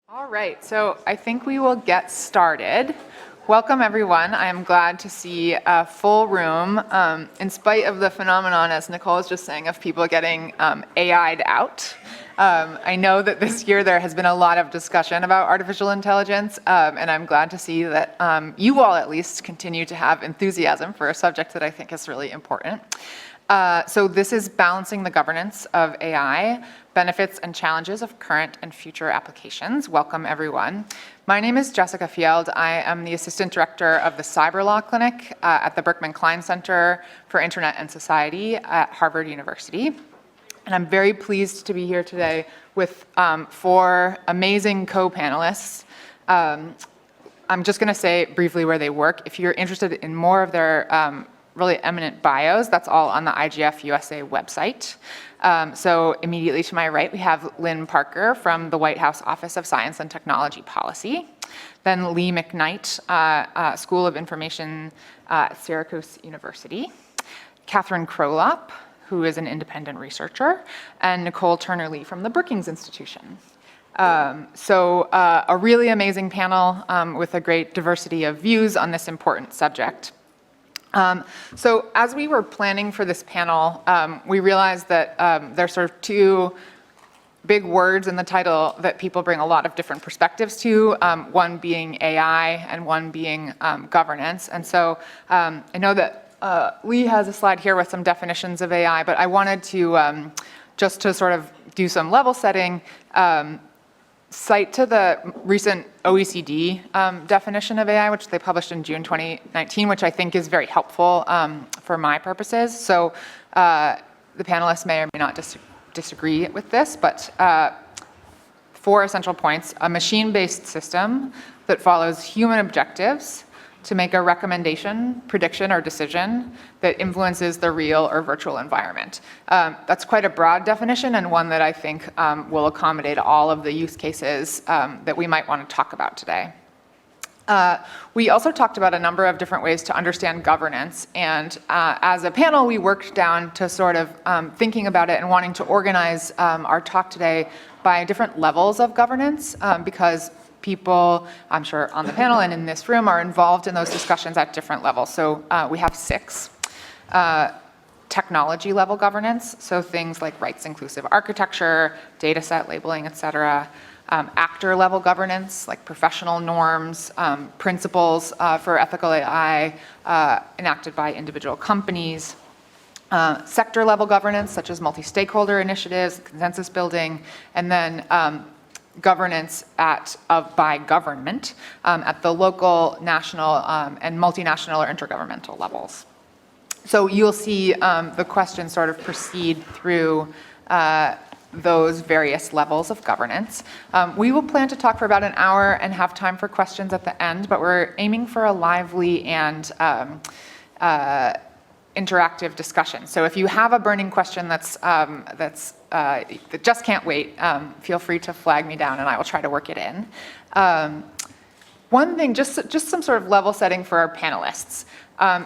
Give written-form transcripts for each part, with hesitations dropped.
All right, so I think we will get started. Welcome, everyone. I am glad to see a full room, in spite of the phenomenon, as Nicol was just saying, of people getting AI'd out. I know that this year there has been a lot of discussion about artificial intelligence, and I'm glad to see that you all at least continue to have enthusiasm for a subject that I think is really important. So this is Balancing the Governance of AI, Benefits and Challenges of Current and Future Applications. Welcome, everyone. My name is Jessica Fjeld. I am the Assistant Director of the Cyberlaw Clinic at the Berkman Klein Center for Internet and Society at Harvard University. And I'm very pleased to be here today with 4 amazing co-panelists. I'm just going to say briefly where they work. If you're interested in more of their really eminent bios, that's all on the IGF USA website. So immediately to my right, we have Lynne Parker from the White House Office of Science and Technology Policy. Then Lee McKnight, School of Information at Syracuse University. Kathryn Krolopp, who is an independent researcher, and Nicol Turner-Lee from the Brookings Institution. So a really amazing panel with a great diversity of views on this important subject. So as we were planning for this panel, we realized that there's sort of 2 big words in the title that people bring a lot of different perspectives to, one being AI and one being governance. And so I know that Lee has a slide here with some definitions of AI, but I wanted to, just to sort of do some level setting, cite to the recent OECD definition of AI, which they published in June 2019, which I think is very helpful for my purposes. So the panelists may or may not disagree with this, but 4 essential points: a machine-based system that follows human objectives to make a recommendation, prediction, or decision that influences the real or virtual environment. That's quite a broad definition, and one that I think will accommodate all of the use cases that we might want to talk about today. We also talked about a number of different ways to understand governance, and as a panel, we worked down to sort of thinking about it and wanting to organize our talk today by different levels of governance, because people, I'm sure on the panel and in this room, are involved in those discussions at different levels. So we have 6. Technology level governance, so things like rights inclusive architecture, data set labeling, et cetera. Actor level governance, like professional norms, principles for ethical AI enacted by individual companies. Sector level governance, such as multi-stakeholder initiatives, consensus building, and then governance by government at the local, national, and multinational or intergovernmental levels. So you'll see the questions sort of proceed through those various levels of governance. We will plan to talk for about an hour and have time for questions at the end, but we're aiming for a lively and interactive discussion. So if you have a burning question that just can't wait, feel free to flag me down and I will try to work it in. One thing, just some sort of level setting for our panelists.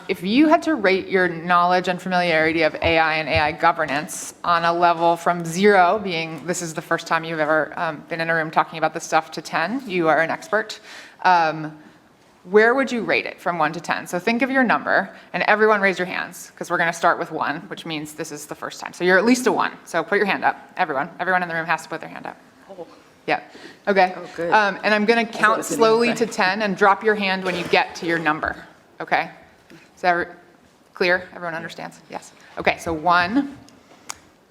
If you had to rate your knowledge and familiarity of AI and AI governance on a level from 0, being this is the first time you've ever been in a room talking about this stuff, to 10, you are an expert, where would you rate it from 1 to 10? So think of your number, and everyone raise your hands, because we're going to start with 1, which means this is the first time. So you're at least a 1. So put your hand up, everyone. Everyone in the room has to put their hand up. Oh. Yeah. Okay. Oh, good. And I'm going to count slowly to 10, and drop your hand when you get to your number. Okay? Is that clear? Everyone understands? Yes. Okay. So 1,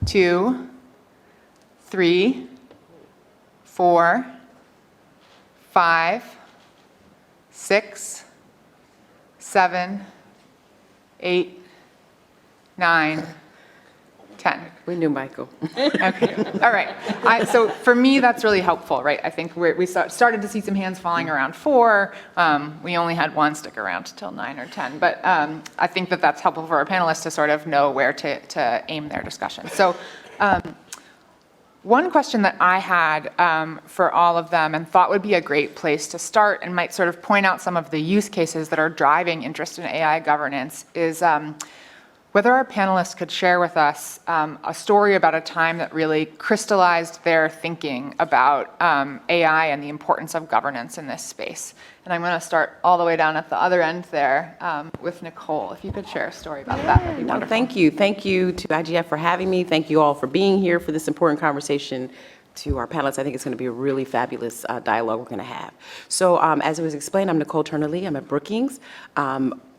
2, 3, 4, 5. 6, 7, 8, 9, 10. We knew Michael. Okay, all right. So for me, that's really helpful, right? I think we started to see some hands falling around 4. We only had 1 stick around till 9 or 10. But I think that that's helpful for our panelists to sort of know where to aim their discussion. So one question that I had for all of them and thought would be a great place to start and might sort of point out some of the use cases that are driving interest in AI governance is whether our panelists could share with us a story about a time that really crystallized their thinking about AI and the importance of governance in this space. And I'm going to start all the way down at the other end there with Nicol. If you could share a story about that, that'd be wonderful. Thank you. Thank you to IGF for having me. Thank you all for being here for this important conversation. To our panelists, I think it's going to be a really fabulous dialogue we're going to have. So as it was explained, I'm Nicol Turnerly. I'm at Brookings.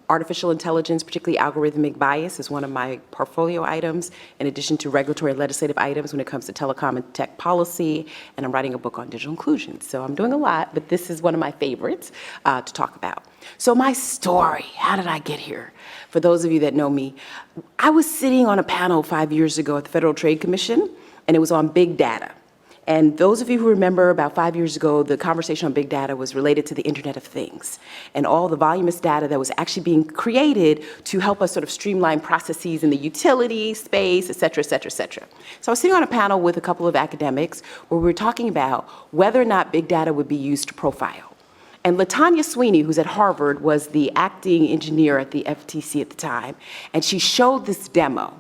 Artificial intelligence, particularly algorithmic bias, is one of my portfolio items, in addition to regulatory and legislative items when it comes to telecom and tech policy, and I'm writing a book on digital inclusion. So I'm doing a lot, but this is one of my favorites to talk about. So my story, how did I get here? For those of you that know me, I was sitting on a panel 5 years ago at the Federal Trade Commission, and it was on big data. And those of you who remember about 5 years ago, the conversation on big data was related to the Internet of Things and all the voluminous data that was actually being created to help us sort of streamline processes in the utility space, et cetera, et cetera, et cetera. So I was sitting on a panel with a couple of academics where we were talking about whether or not big data would be used to profile. And LaTanya Sweeney, who's at Harvard, was the acting engineer at the FTC at the time, and she showed this demo.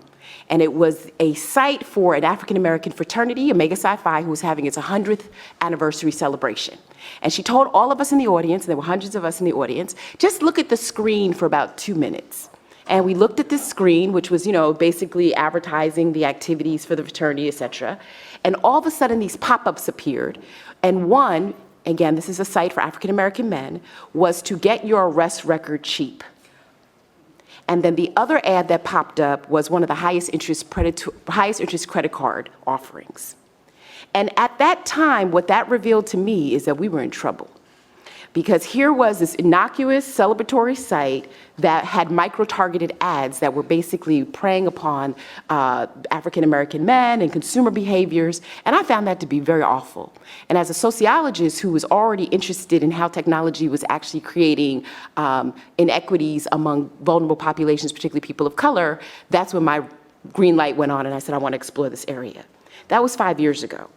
And it was a site for an African-American fraternity, Omega Psi Phi, who was having its 100th anniversary celebration. And she told all of us in the audience, and there were hundreds of us in the audience, just look at the screen for about 2 minutes. And we looked at this screen, which was, basically advertising the activities for the fraternity, et cetera. And all of a sudden, these pop-ups appeared. And one, again, this is a site for African-American men, was to get your arrest record cheap. And then the other ad that popped up was one of the highest interest credit card offerings. And at that time, what that revealed to me is that we were in trouble. Because here was this innocuous celebratory site that had micro-targeted ads that were basically preying upon African-American men and consumer behaviors, and I found that to be very awful. And as a sociologist who was already interested in how technology was actually creating inequities among vulnerable populations, particularly people of color, that's when my green light went on and I said, I want to explore this area. That was 5 years ago.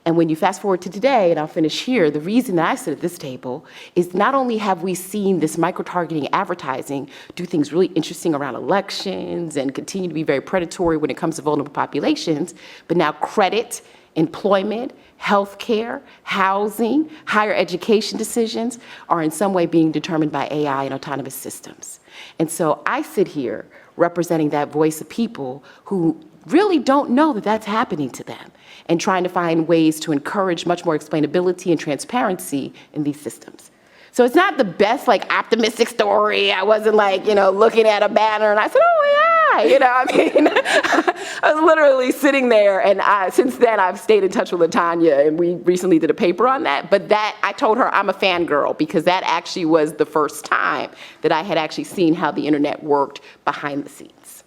And when you fast forward to today, and I'll finish here, the reason that I sit at this table is not only have we seen this micro-targeting advertising do things really interesting around elections and continue to be very predatory when it comes to vulnerable populations, but now credit, employment, healthcare, housing, higher education decisions are in some way being determined by AI and autonomous systems. And so I sit here representing that voice of people who really don't know that that's happening to them and trying to find ways to encourage much more explainability and transparency in these systems. So it's not the best, optimistic story. I wasn't looking at a banner and I said, oh yeah, I was literally sitting there, and since then I've stayed in touch with LaTanya, and we recently did a paper on that, but I told her I'm a fangirl because that actually was the first time that I had actually seen how the internet worked behind the scenes.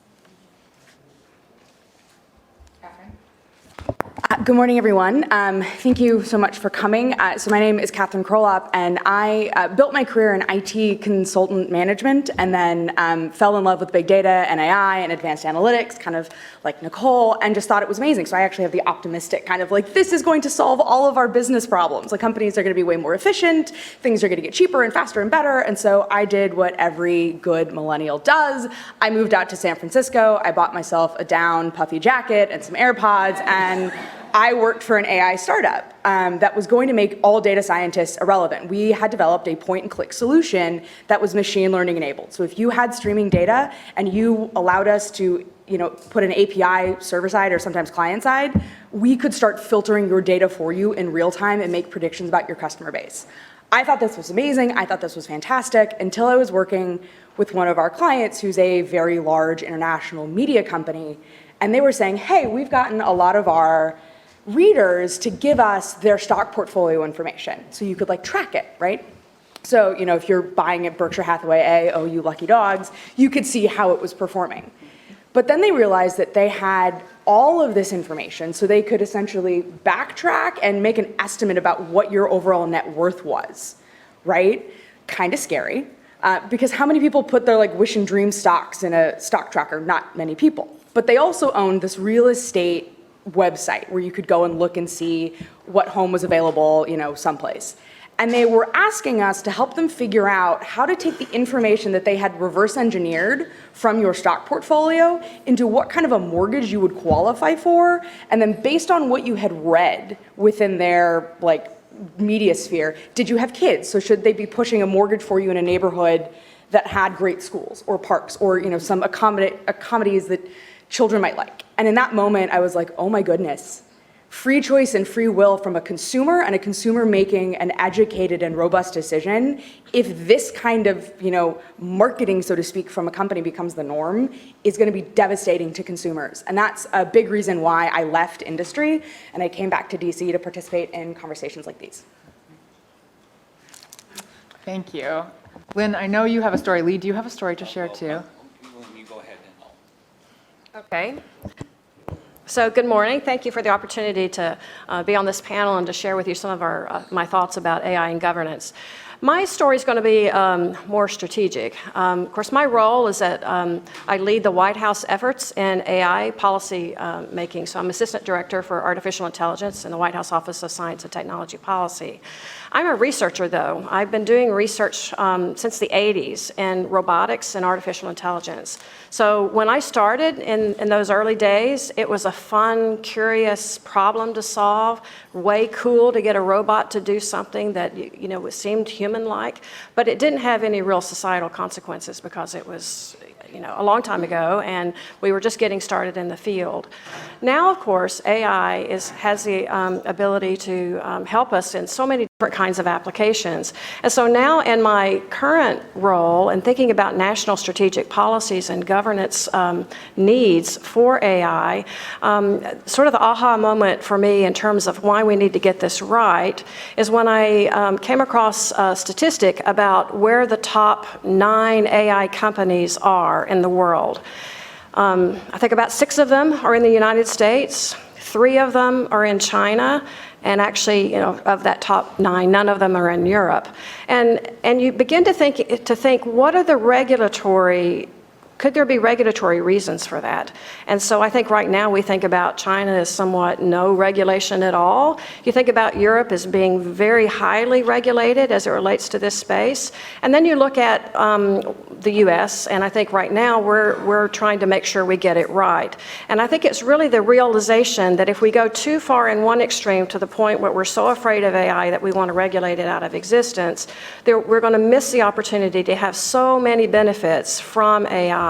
Good morning, everyone. Thank you so much for coming. So my name is Kathryn Krolopp, and I built my career in IT consultant management and then fell in love with big data and AI and advanced analytics, kind of like Nicol, and just thought it was amazing. So I actually have the optimistic kind of this is going to solve all of our business problems. Companies are going to be way more efficient, things are going to get cheaper and faster and better, and so I did what every good millennial does. I moved out to San Francisco, I bought myself a down puffy jacket and some AirPods, and I worked for an AI startup that was going to make all data scientists irrelevant. We had developed a point-and-click solution that was machine learning enabled. So if you had streaming data and you allowed us to put an API server-side or sometimes client-side, we could start filtering your data for you in real time and make predictions about your customer base. I thought this was amazing. I thought this was fantastic until I was working with one of our clients who's a very large international media company, and they were saying, hey, we've gotten a lot of our readers to give us their stock portfolio information. So you could track it, right? So, if you're buying at Berkshire Hathaway A, oh, you lucky dogs, you could see how it was performing. But then they realized that they had all of this information, so they could essentially backtrack and make an estimate about what your overall net worth was, right? Kind of scary, because how many people put their wish and dream stocks in a stock tracker? Not many people. But they also owned this real estate website where you could go and look and see what home was available, someplace. And they were asking us to help them figure out how to take the information that they had reverse engineered from your stock portfolio into what kind of a mortgage you would qualify for. And then based on what you had read within their media sphere, did you have kids? So should they be pushing a mortgage for you in a neighborhood that had great schools or parks or some accommodations that children might like? And in that moment, I was like, oh my goodness. Free choice and free will from a consumer, and a consumer making an educated and robust decision. If this kind of, marketing, so to speak, from a company becomes the norm, is going to be devastating to consumers. And that's a big reason why I left industry and I came back to DC to participate in conversations like these. Thank you. Lynn, I know you have a story. Lee, do you have a story to share too? You go ahead. Okay. So good morning. Thank you for the opportunity to be on this panel and to share with you some of my thoughts about AI and governance. My story is going to be more strategic. Of course, my role is that I lead the White House efforts in AI policy making. So I'm Assistant Director for Artificial Intelligence in the White House Office of Science and Technology Policy. I'm a researcher, though. I've been doing research since the 80s in robotics and artificial intelligence. So when I started in those early days, it was a fun, curious problem to solve, way cool to get a robot to do something that seemed human-like, but it didn't have any real societal consequences because it was a long time ago, and we were just getting started in the field. Now, of course, AI has the ability to help us in so many different kinds of applications. And so now in my current role and thinking about national strategic policies and governance needs for AI, sort of the aha moment for me in terms of why we need to get this right is when I came across a statistic about where the top 9 AI companies are in the world. I think about 6 of them are in the United States, 3 of them are in China, and actually, of that top 9, none of them are in Europe. And you begin to think, what are the could there be regulatory reasons for that? And so I think right now we think about China as somewhat no regulation at all. You think about Europe as being very highly regulated as it relates to this space. And then you look at the US, and I think right now we're trying to make sure we get it right. And I think it's really the realization that if we go too far in one extreme to the point where we're so afraid of AI that we want to regulate it out of existence, we're going to miss the opportunity to have so many benefits from AI.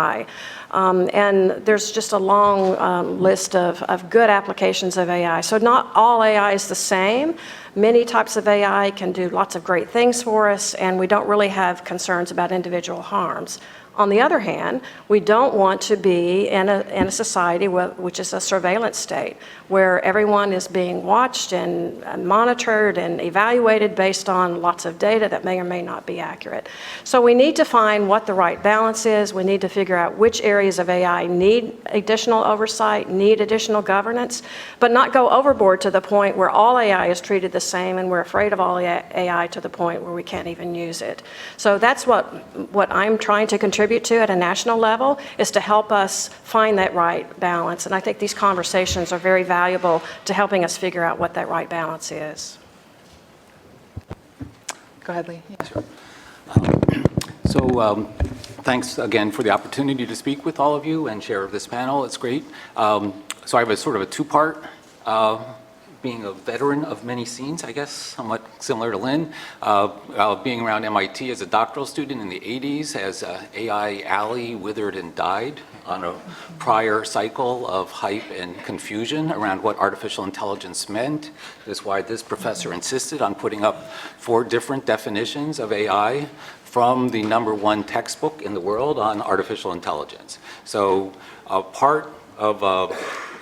And there's just a long list of good applications of AI. So not all AI is the same. Many types of AI can do lots of great things for us, and we don't really have concerns about individual harms. On the other hand, we don't want to be in a society which is a surveillance state, where everyone is being watched and monitored and evaluated based on lots of data that may or may not be accurate. So we need to find what the right balance is. We need to figure out which areas of AI need additional oversight, need additional governance, but not go overboard to the point where all AI is treated the same and we're afraid of all AI to the point where we can't even use it. So that's what I'm trying to contribute to at a national level, is to help us find that right balance. And I think these conversations are very valuable to helping us figure out what that right balance is. Go ahead, Lee. Yeah. Sure. So thanks again for the opportunity to speak with all of you and share this panel. It's great. So I have a sort of a 2-part. Being a veteran of many scenes, I guess, somewhat similar to Lynn, being around MIT as a doctoral student in the 80s as AI Alley withered and died on a prior cycle of hype and confusion around what artificial intelligence meant. That's why this professor insisted on putting up 4 different definitions of AI from the #1 textbook in the world on artificial intelligence. So part of,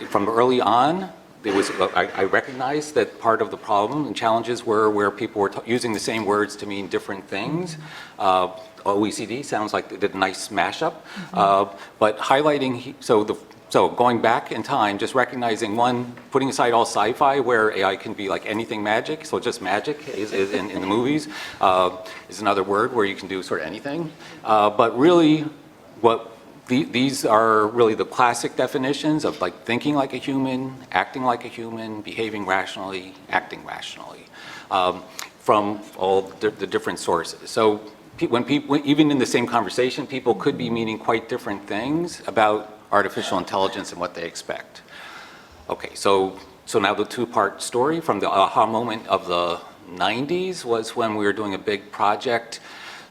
from early on, I recognized that part of the problem and challenges were where people were using the same words to mean different things. OECD sounds like they did a nice mashup, but highlighting, so going back in time, just recognizing one, putting aside all sci-fi where AI can be like anything magic, so just magic is in the movies, is another word where you can do sort of anything. But really what These are really the classic definitions of like thinking like a human, acting like a human, behaving rationally, acting rationally, from all the different sources. So when people, even in the same conversation, people could be meaning quite different things about artificial intelligence and what they expect. Okay, so now the two-part story from the aha moment of the 90s was when we were doing a big project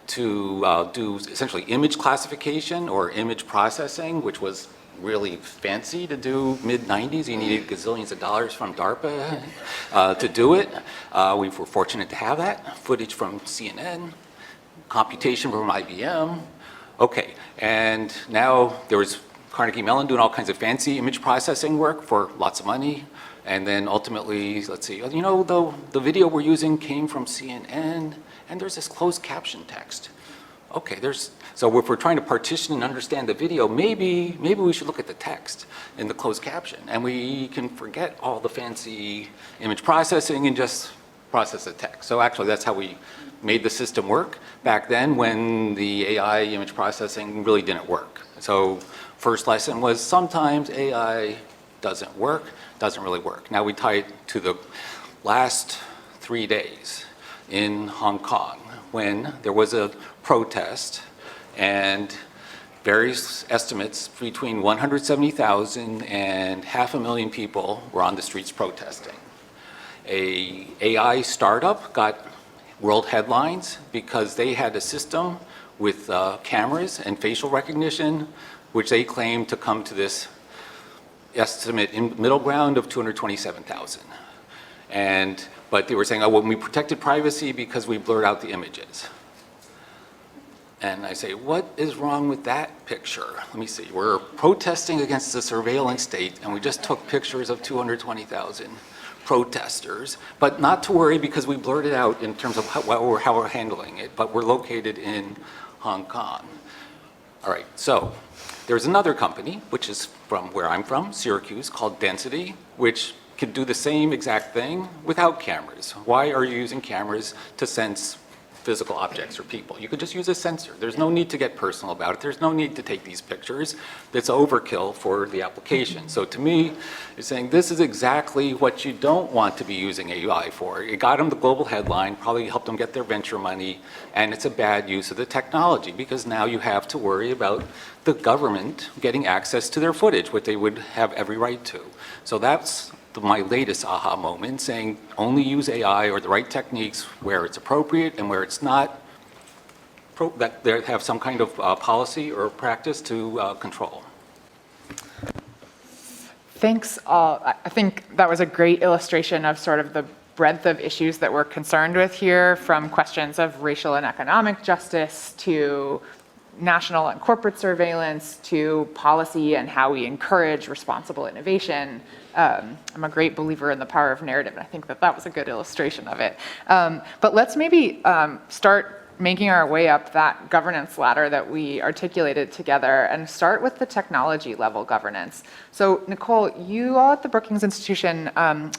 to do essentially image classification or image processing, which was really fancy to do mid-90s. You needed gazillions of dollars from DARPA to do it. We were fortunate to have that. Footage from CNN, computation from IBM. Okay, and now there was Carnegie Mellon doing all kinds of fancy image processing work for lots of money. And then ultimately, let's see, you know, the video we're using came from CNN, and there's this closed caption text. Okay, so if we're trying to partition and understand the video, maybe we should look at the text in the closed caption, and we can forget all the fancy image processing and just process the text. So actually, that's how we made the system work back then when the AI image processing really didn't work. So first lesson was sometimes AI doesn't really work. Now we tie it to the last 3 days in Hong Kong when there was a protest and various estimates between 170,000 and 500,000 people were on the streets protesting. A AI startup got world headlines because they had a system with cameras and facial recognition, which they claimed to come to this estimate in middle ground of 227,000. But they were saying, oh, well, we protected privacy because we blurred out the images. And I say, what is wrong with that picture? Let me see, we're protesting against the surveillance state and we just took pictures of 220,000 protesters, but not to worry because we blurred it out in terms of how we're handling it, but we're located in Hong Kong. All right, so there's another company, which is from where I'm from, Syracuse, called Density, which can do the same exact thing without cameras. Why are you using cameras to sense physical objects or people? You could just use a sensor. There's no need to get personal about it. There's no need to take these pictures. That's overkill for the application. So to me, it's saying this is exactly what you don't want to be using AI for. It got them the global headline, probably helped them get their venture money, and it's a bad use of the technology because now you have to worry about the government getting access to their footage, what they would have every right to. So that's my latest aha moment, saying only use AI or the right techniques where it's appropriate and where it's not, that they have some kind of policy or practice to control. Thanks all. I think that was a great illustration of sort of the breadth of issues that we're concerned with here, from questions of racial and economic justice to national and corporate surveillance to policy and how we encourage responsible innovation. I'm a great believer in the power of narrative, and I think that that was a good illustration of it. But let's maybe start making our way up that governance ladder that we articulated together and start with the technology level governance. So Nicol, you all at the Brookings Institution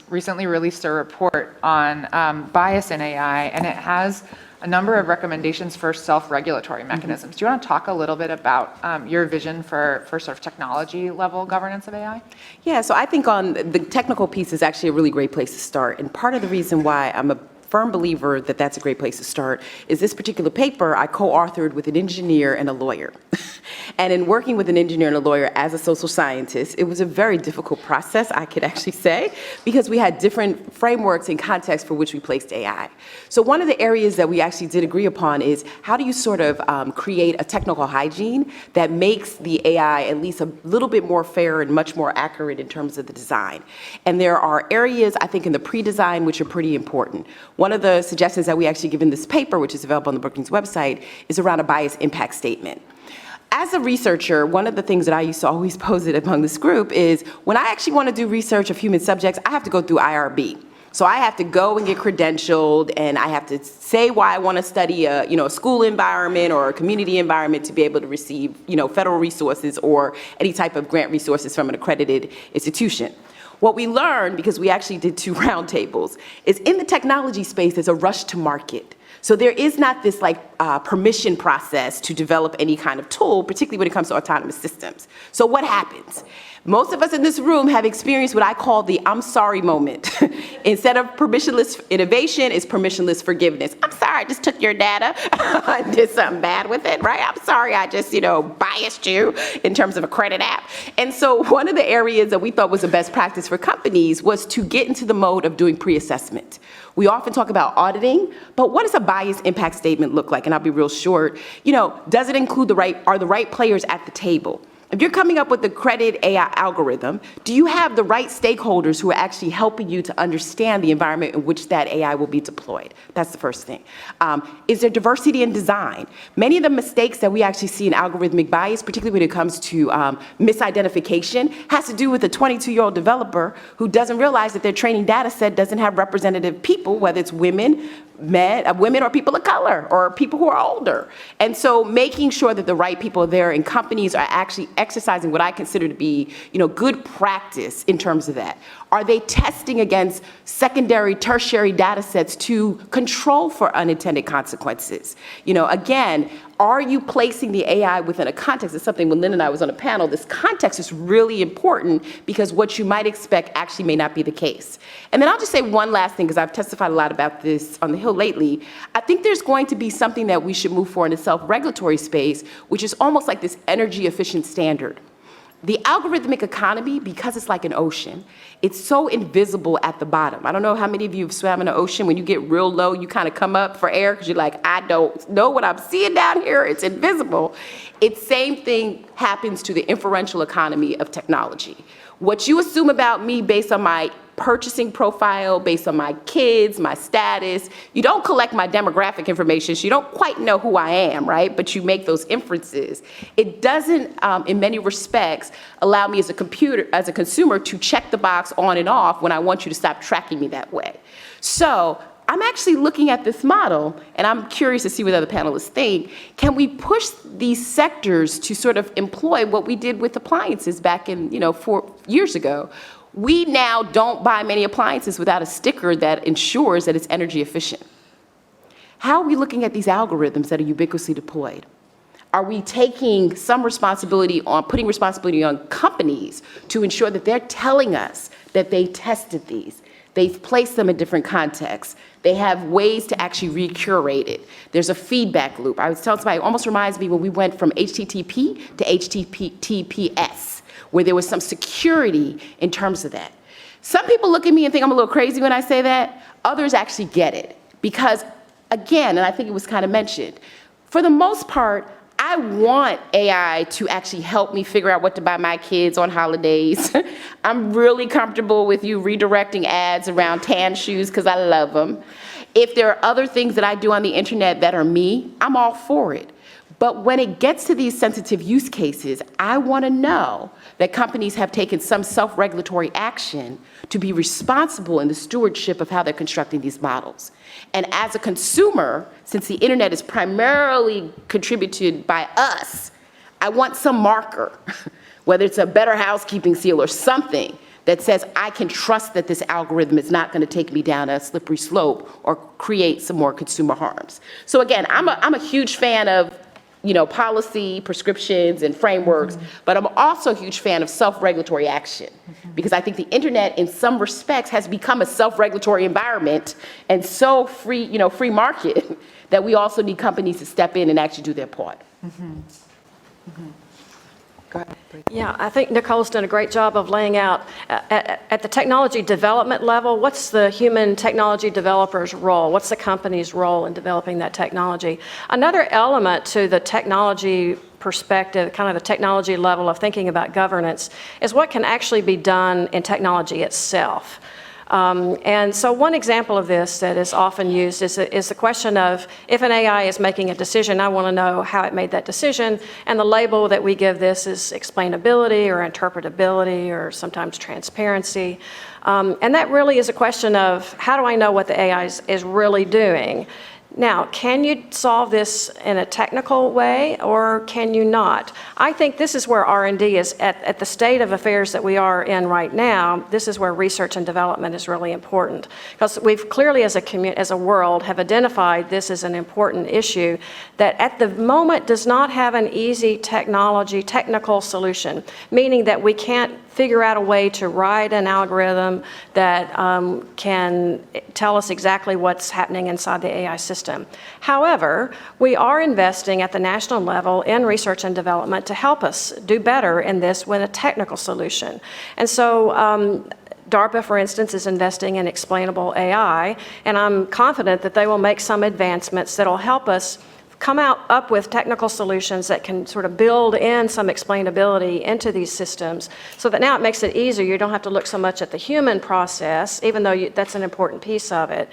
recently released a report on bias in AI, and it has a number of recommendations for self-regulatory mechanisms. Do you want to talk a little bit about your vision for sort of technology level governance of AI? Yeah, so I think on the technical piece is actually a really great place to start. And part of the reason why I'm a firm believer that that's a great place to start is this particular paper I co-authored with an engineer and a lawyer. And in working with an engineer and a lawyer as a social scientist, it was a very difficult process, I could actually say, because we had different frameworks and contexts for which we placed AI. So one of the areas that we actually did agree upon is how do you sort of create a technical hygiene that makes the AI at least a little bit more fair and much more accurate in terms of the design. And there are areas, I think, in the pre-design which are pretty important. One of the suggestions that we actually give in this paper, which is available on the Brookings website, is around a bias impact statement. As a researcher, one of the things that I used to always posit among this group is when I actually want to do research of human subjects, I have to go through IRB. So I have to go and get credentialed, and I have to say why I want to study a school environment or a community environment to be able to receive federal resources or any type of grant resources from an accredited institution. What we learned, because we actually did 2 roundtables, is in the technology space, there's a rush to market. So there is not this permission process to develop any kind of tool, particularly when it comes to autonomous systems. So what happens? Most of us in this room have experienced what I call the I'm sorry moment. Instead of permissionless innovation, it's permissionless forgiveness. I'm sorry, I just took your data. I did something bad with it, right? I'm sorry, I just, biased you in terms of a credit app. And so one of the areas that we thought was the best practice for companies was to get into the mode of doing pre-assessment. We often talk about auditing, but what does a bias impact statement look like? And I'll be real short. Does it include are the right players at the table? If you're coming up with the credit AI algorithm, do you have the right stakeholders who are actually helping you to understand the environment in which that AI will be deployed? That's the first thing. Is there diversity in design? Many of the mistakes that we actually see in algorithmic bias, particularly when it comes to misidentification, has to do with a 22-year-old developer who doesn't realize that their training data set doesn't have representative people, whether it's women or people of color or people who are older. And so making sure that the right people are there and companies are actually exercising what I consider to be, good practice in terms of that. Are they testing against secondary, tertiary data sets to control for unintended consequences? Again, are you placing the AI within a context? It's something when Lynne and I was on a panel, this context is really important because what you might expect actually may not be the case. And then I'll just say one last thing, because I've testified a lot about this on the Hill lately. I think there's going to be something that we should move for in the self-regulatory space, which is almost like this energy efficient standard. The algorithmic economy, because it's like an ocean, it's so invisible at the bottom. I don't know how many of you have swam in the ocean. When you get real low, you kind of come up for air because you're like, I don't know what I'm seeing down here. It's invisible. It's same thing happens to the inferential economy of technology. What you assume about me based on my purchasing profile, based on my kids, my status. You don't collect my demographic information, so you don't quite know who I am, right? But you make those inferences. It doesn't, in many respects, allow me as a consumer to check the box on and off when I want you to stop tracking me that way. So I'm actually looking at this model, and I'm curious to see what other panelists think. Can we push these sectors to sort of employ what we did with appliances back in, 4 years ago? We now don't buy many appliances without a sticker that ensures that it's energy efficient. How are we looking at these algorithms that are ubiquitously deployed? Are we taking some putting responsibility on companies to ensure that they're telling us that they tested these? They've placed them in different contexts. They have ways to actually recurate it. There's a feedback loop. I was telling somebody, it almost reminds me when we went from HTTP to HTTPS, where there was some security in terms of that. Some people look at me and think I'm a little crazy when I say that. Others actually get it. Because, again, and I think it was kind of mentioned, for the most part, I want AI to actually help me figure out what to buy my kids on holidays. I'm really comfortable with you redirecting ads around tan shoes because I love them. If there are other things that I do on the internet that are me, I'm all for it. But when it gets to these sensitive use cases, I want to know that companies have taken some self-regulatory action to be responsible in the stewardship of how they're constructing these models. And as a consumer, since the internet is primarily contributed by us, I want some marker, whether it's a better housekeeping seal or something that says I can trust that this algorithm is not going to take me down a slippery slope or create some more consumer harms. So again, I'm a huge fan of policy, prescriptions, and frameworks, but I'm also a huge fan of self-regulatory action because I think the internet, in some respects, has become a self-regulatory environment and so free market that we also need companies to step in and actually do their part. Go ahead. Yeah, I think Nicole's done a great job of laying out at the technology development level, what's the human technology developer's role? What's the company's role in developing that technology? Another element to the technology perspective, kind of the technology level of thinking about governance, is what can actually be done in technology itself. And so one example of this that is often used is the question of, if an AI is making a decision, I want to know how it made that decision, and the label that we give this is explainability or interpretability or sometimes transparency. And that really is a question of, how do I know what the AI is really doing? Now, can you solve this in a technical way, or can you not? I think this is where R&D is at the state of affairs that we are in right now. This is where research and development is really important, because we've clearly, as a world, have identified this as an important issue that at the moment does not have an easy technical solution, meaning that we can't figure out a way to write an algorithm that can tell us exactly what's happening inside the AI system. However, we are investing at the national level in research and development to help us do better in this with a technical solution. And so DARPA, for instance, is investing in explainable AI, and I'm confident that they will make some advancements that will help us come up with technical solutions that can sort of build in some explainability into these systems, so that now it makes it easier. You don't have to look so much at the human process, even though that's an important piece of it.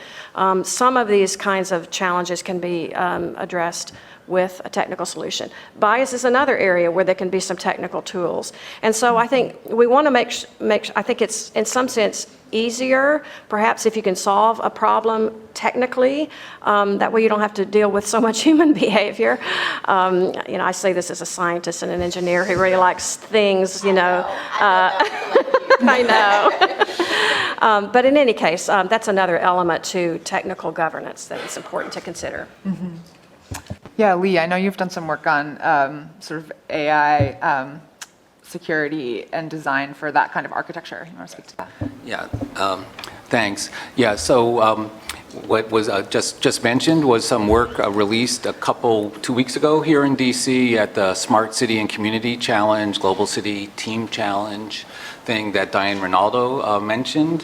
Some of these kinds of challenges can be addressed with a technical solution. Bias is another area where there can be some technical tools. And so I think we want to I think it's in some sense easier, perhaps, if you can solve a problem technically. That way you don't have to deal with so much human behavior. I say this as a scientist and an engineer who really likes things, I know. But in any case, that's another element to technical governance that is important to consider. Mm-hmm. Yeah, Lee, I know you've done some work on sort of AI security and design for that kind of architecture. You want to speak to that? Yeah, thanks. Yeah, so what was just mentioned was some work released 2 weeks ago here in DC at the Smart City and Community Challenge, Global City Team Challenge thing that Diane Ronaldo mentioned,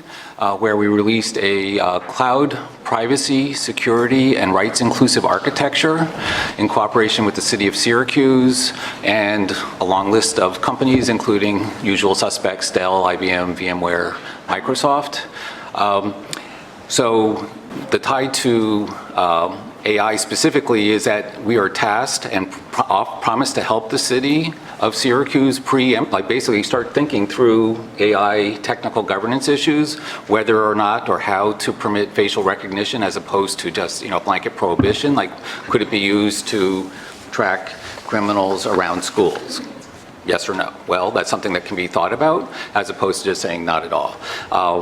where we released a cloud privacy, security, and rights inclusive architecture in cooperation with the city of Syracuse and a long list of companies, including usual suspects, Dell, IBM, VMware, Microsoft. So the tie to AI specifically is that we are tasked and promised to help the city of Syracuse basically start thinking through AI technical governance issues, whether or not or how to permit facial recognition as opposed to just blanket prohibition. Like, could it be used to track criminals around schools? Yes or no? Well, that's something that can be thought about as opposed to just saying not at all.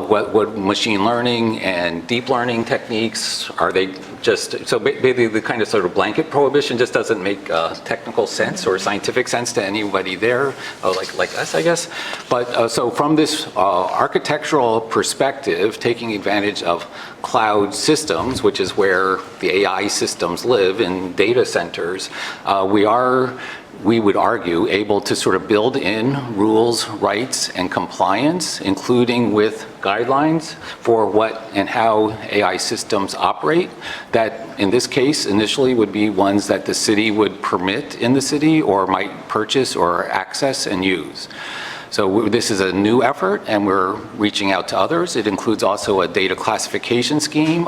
What machine learning and deep learning techniques, are they just, so basically the kind of sort of blanket prohibition just doesn't make technical sense or scientific sense to anybody there, like us, I guess. But so from this architectural perspective, taking advantage of cloud systems, which is where the AI systems live in data centers, we would argue, able to sort of build in rules, rights, and compliance, including with guidelines for what and how AI systems operate, that in this case initially would be ones that the city would permit in the city or might purchase or access and use. So this is a new effort, and we're reaching out to others. It includes also a data classification scheme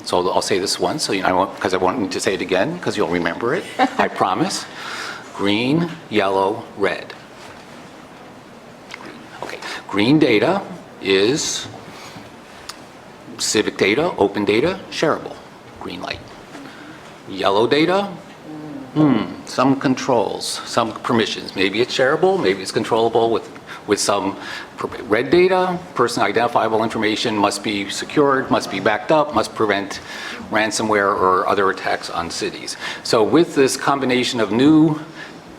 so I'll say this once, so because I won't need to say it again, because you'll remember it, I promise. Green, yellow, red. Okay, green data is civic data, open data, shareable, green light. Yellow data, some controls, some permissions. Maybe it's shareable, maybe it's controllable with some. Red data, personally identifiable information must be secured, must be backed up, must prevent ransomware or other attacks on cities. So with this combination of new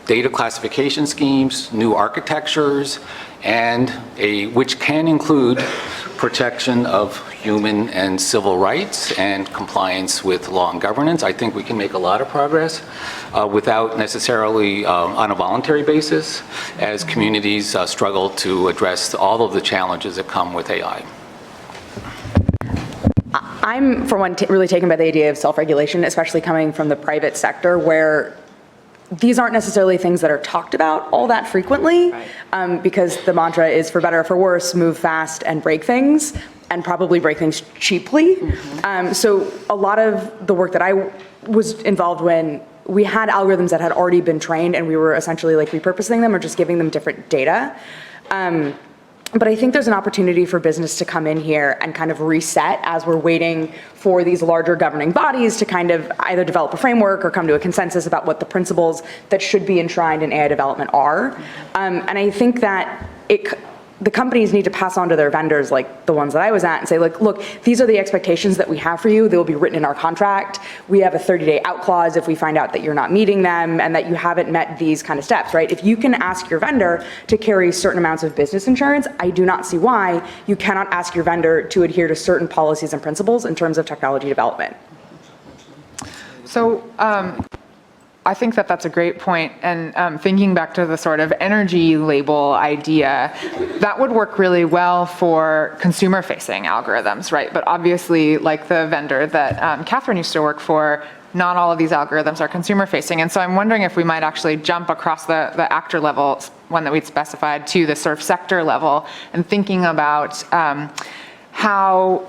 data classification schemes, new architectures, and which can include protection of human and civil rights and compliance with law and governance, I think we can make a lot of progress without necessarily on a voluntary basis as communities struggle to address all of the challenges that come with AI. I'm, for one, really taken by the idea of self-regulation, especially coming from the private sector, where these aren't necessarily things that are talked about all that frequently, because the mantra is, for better or for worse, move fast and break things, and probably break things cheaply. So a lot of the work that I was involved when we had algorithms that had already been trained, and we were essentially like repurposing them or just giving them different data. But I think there's an opportunity for business to come in here and kind of reset as we're waiting for these larger governing bodies to kind of either develop a framework or come to a consensus about what the principles that should be enshrined in AI development are. And I think that the companies need to pass on to their vendors, like the ones that I was at, and say, like, look, these are the expectations that we have for you. They will be written in our contract. We have a 30-day out clause if we find out that you're not meeting them and that you haven't met these kind of steps, right? If you can ask your vendor to carry certain amounts of business insurance, I do not see why you cannot ask your vendor to adhere to certain policies and principles in terms of technology development. So I think that that's a great point. And thinking back to the sort of energy label idea, that would work really well for consumer-facing algorithms, right? But obviously, like the vendor that Kathryn used to work for, not all of these algorithms are consumer-facing. And so I'm wondering if we might actually jump across the actor level, one that we'd specified, to the sort of sector level, and thinking about how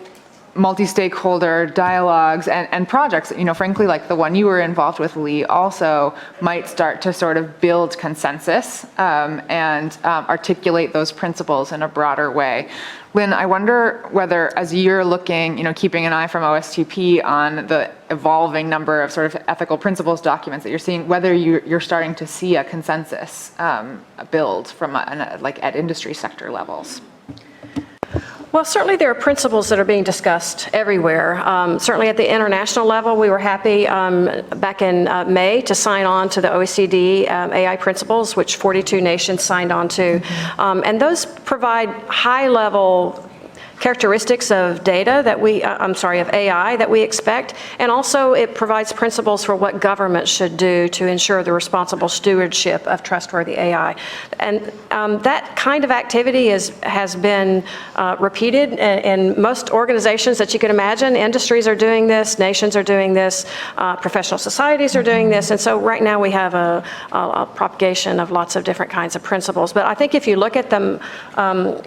multi-stakeholder dialogues and projects, frankly, like the one you were involved with, Lee, also might start to sort of build consensus and articulate those principles in a broader way. Lynne, I wonder whether, as you're looking, keeping an eye from OSTP on the evolving number of sort of ethical principles documents that you're seeing, whether you're starting to see a consensus build from at industry sector levels. Well, certainly there are principles that are being discussed everywhere. Certainly at the international level, we were happy back in May to sign on to the OECD AI principles, which 42 nations signed on to. And those provide high-level characteristics of data that of AI that we expect, and also it provides principles for what governments should do to ensure the responsible stewardship of trustworthy AI. And that kind of activity has been repeated in most organizations that you can imagine. Industries are doing this, nations are doing this, professional societies are doing this, and so right now we have a propagation of lots of different kinds of principles. But I think if you look at them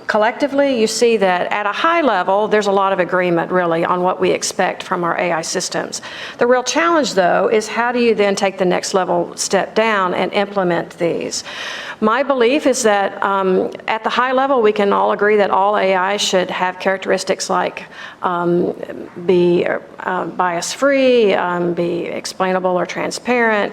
collectively, you see that at a high level, there's a lot of agreement, really, on what we expect from our AI systems. The real challenge, though, is how do you then take the next level step down and implement these? My belief is that at the high level, we can all agree that all AI should have characteristics like be bias-free, be explainable or transparent,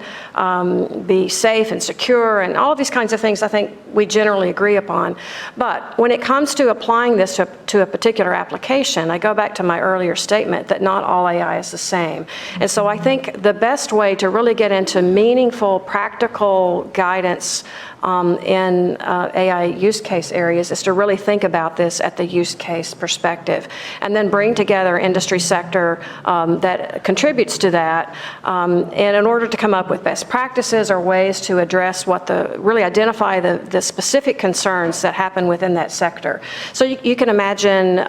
be safe and secure, and all of these kinds of things I think we generally agree upon. But when it comes to applying this to a particular application, I go back to my earlier statement that not all AI is the same. And so I think the best way to really get into meaningful, practical guidance in AI use case areas is to really think about this at the use case perspective, and then bring together industry sector that contributes to that, and in order to come up with best practices or ways to address really identify the specific concerns that happen within that sector. So you can imagine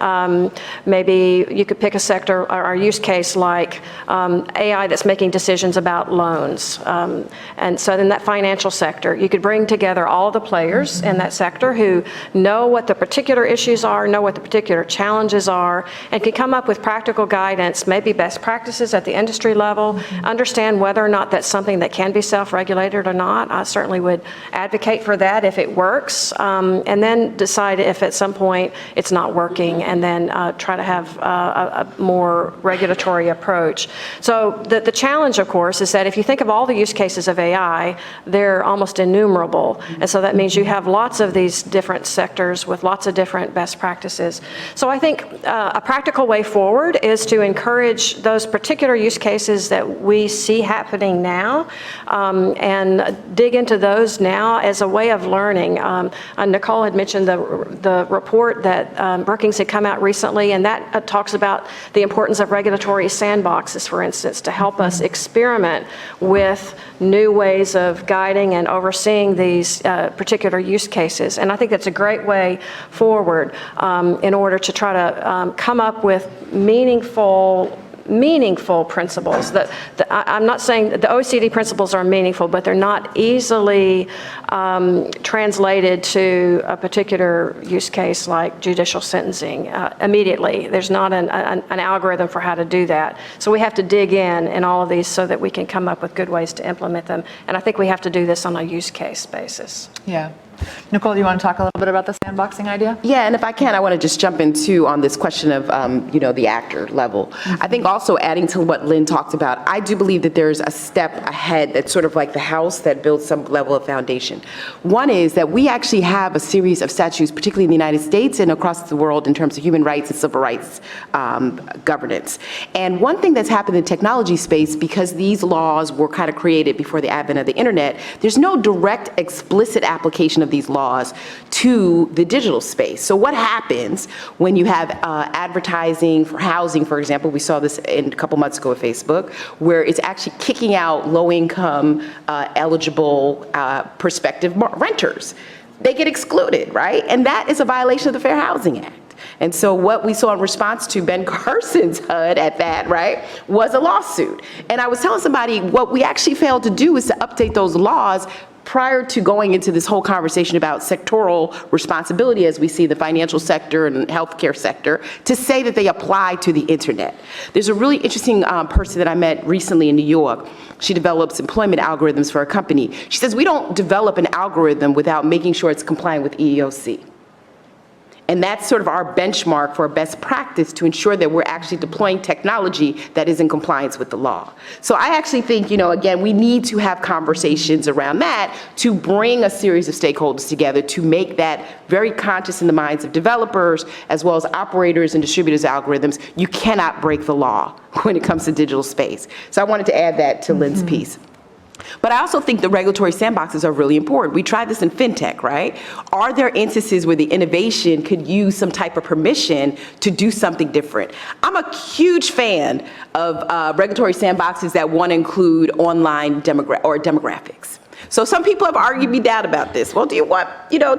maybe you could pick a sector or use case like AI that's making decisions about loans. And so in that financial sector, you could bring together all the players in that sector who know what the particular issues are, know what the particular challenges are, and can come up with practical guidance, maybe best practices at the industry level, understand whether or not that's something that can be self-regulated or not. I certainly would advocate for that if it works, and then decide if at some point it's not working, and then try to have a more regulatory approach. So the challenge, of course, is that if you think of all the use cases of AI, they're almost innumerable. And so that means you have lots of these different sectors with lots of different best practices. So I think a practical way forward is to encourage those particular use cases that we see happening now, and dig into those now as a way of learning. Nicol had mentioned the report that Brookings had come out recently, and that talks about the importance of regulatory sandboxes, for instance, to help us experiment with new ways of guiding and overseeing these particular use cases. And I think that's a great way forward in order to try to come up with meaningful principles. I'm not saying that the OECD principles are meaningful, but they're not easily translated to a particular use case like judicial sentencing immediately. There's not an algorithm for how to do that. So we have to dig in all of these so that we can come up with good ways to implement them. And I think we have to do this on a use case basis. Yeah. Nicole, do you want to talk a little bit about the sandboxing idea? Yeah, and if I can, I want to just jump into on this question of, the actor level. I think also adding to what Lynne talked about, I do believe that there's a step ahead that's sort of like the house that builds some level of foundation. One is that we actually have a series of statutes, particularly in the United States and across the world in terms of human rights and civil rights governance. And one thing that's happened in the technology space, because these laws were kind of created before the advent of the internet, there's no direct explicit application of these laws to the digital space. So what happens when you have advertising for housing, for example? We saw this a couple months ago with Facebook, where it's actually kicking out low-income, eligible, prospective renters. They get excluded, right? And that is a violation of the Fair Housing Act. And so what we saw in response to Ben Carson's HUD at that, right, was a lawsuit. And I was telling somebody what we actually failed to do is to update those laws prior to going into this whole conversation about sectoral responsibility, as we see the financial sector and healthcare sector, to say that they apply to the internet. There's a really interesting person that I met recently in New York. She develops employment algorithms for a company. She says, we don't develop an algorithm without making sure it's compliant with EEOC. And that's sort of our benchmark for best practice to ensure that we're actually deploying technology that is in compliance with the law. So I actually think, again, we need to have conversations around that to bring a series of stakeholders together to make that very conscious in the minds of developers as well as operators and distributors of algorithms. You cannot break the law when it comes to digital space. So I wanted to add that to Lynne's piece. But I also think the regulatory sandboxes are really important. We tried this in fintech, right? Are there instances where the innovation could use some type of permission to do something different? I'm a huge fan of regulatory sandboxes that want to include online demographics. So some people have argued me down about this. Well, do you want,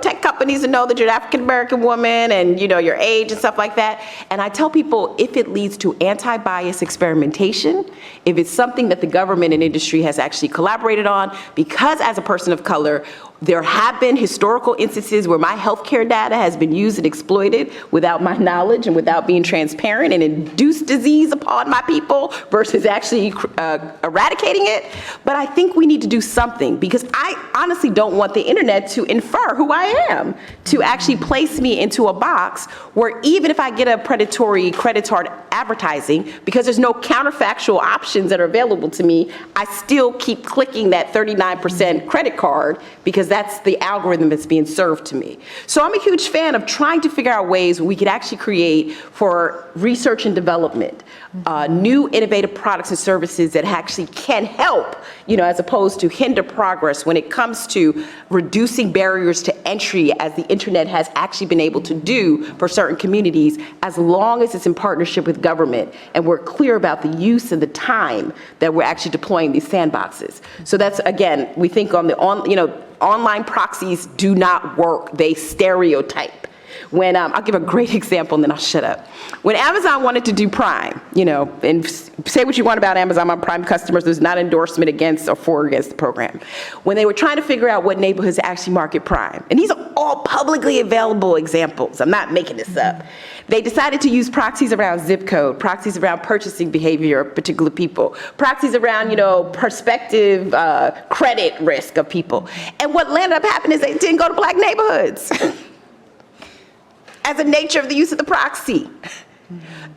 tech companies to know that you're an African-American woman and, your age and stuff like that? And I tell people, if it leads to anti-bias experimentation, if it's something that the government and industry has actually collaborated on, because as a person of color, there have been historical instances where my healthcare data has been used and exploited without my knowledge and without being transparent and induced disease upon my people versus actually eradicating it. But I think we need to do something because I honestly don't want the internet to infer who I am, to actually place me into a box where even if I get a predatory credit card advertising, because there's no counterfactual options that are available to me, I still keep clicking that 39% credit card because that's the algorithm that's being served to me. So I'm a huge fan of trying to figure out ways we could actually create for research and development, new innovative products and services that actually can help, as opposed to hinder progress when it comes to reducing barriers to entry as the internet has actually been able to do for certain communities, as long as it's in partnership with government and we're clear about the use and the time that we're actually deploying these sandboxes. So that's, again, we think on the, online proxies do not work. They stereotype. When, I'll give a great example and then I'll shut up. When Amazon wanted to do Prime, and say what you want about Amazon, I'm Prime customers, there's not endorsement against or for against the program. When they were trying to figure out what neighborhoods to actually market Prime, and these are all publicly available examples, I'm not making this up. They decided to use proxies around zip code, proxies around purchasing behavior of particular people, proxies around, prospective credit risk of people. And what ended up happening is they didn't go to black neighborhoods as a nature of the use of the proxy.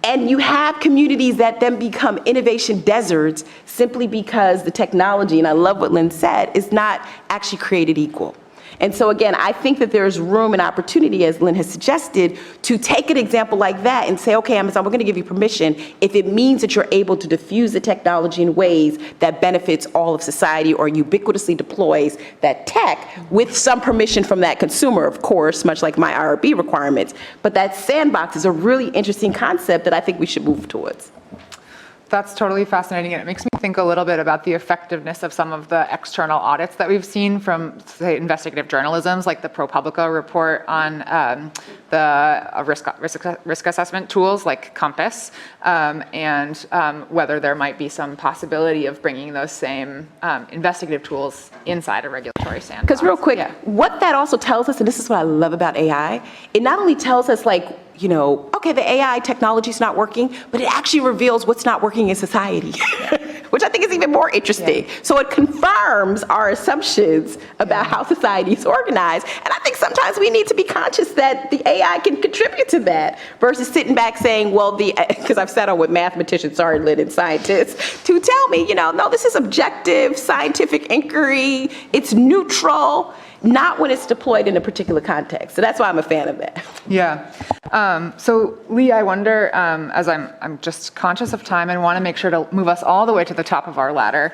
And you have communities that then become innovation deserts simply because the technology, and I love what Lynne said, is not actually created equal. And so again, I think that there's room and opportunity, as Lynne has suggested, to take an example like that and say, okay, Amazon, we're going to give you permission if it means that you're able to diffuse the technology in ways that benefits all of society or ubiquitously deploys that tech with some permission from that consumer, of course, much like my IRB requirements. But that sandbox is a really interesting concept that I think we should move towards. That's totally fascinating, and it makes me think a little bit about the effectiveness of some of the external audits that we've seen from, say, investigative journalisms, like the ProPublica report on the risk assessment tools like Compass, and whether there might be some possibility of bringing those same investigative tools inside a regulatory sandbox. Because real quick, what that also tells us, and this is what I love about AI, it not only tells us okay, the AI technology is not working, but it actually reveals what's not working in society, which which I think is even more interesting. Yeah. So it confirms our assumptions about how society is organized. And I think sometimes we need to be conscious that the AI can contribute to that versus sitting back saying, well, because I've sat on with mathematicians, sorry, Lynne, and scientists, to tell me, no, this is objective scientific inquiry. It's neutral, not when it's deployed in a particular context. So that's why I'm a fan of that. Yeah. So Lee, I wonder, as I'm just conscious of time and want to make sure to move us all the way to the top of our ladder,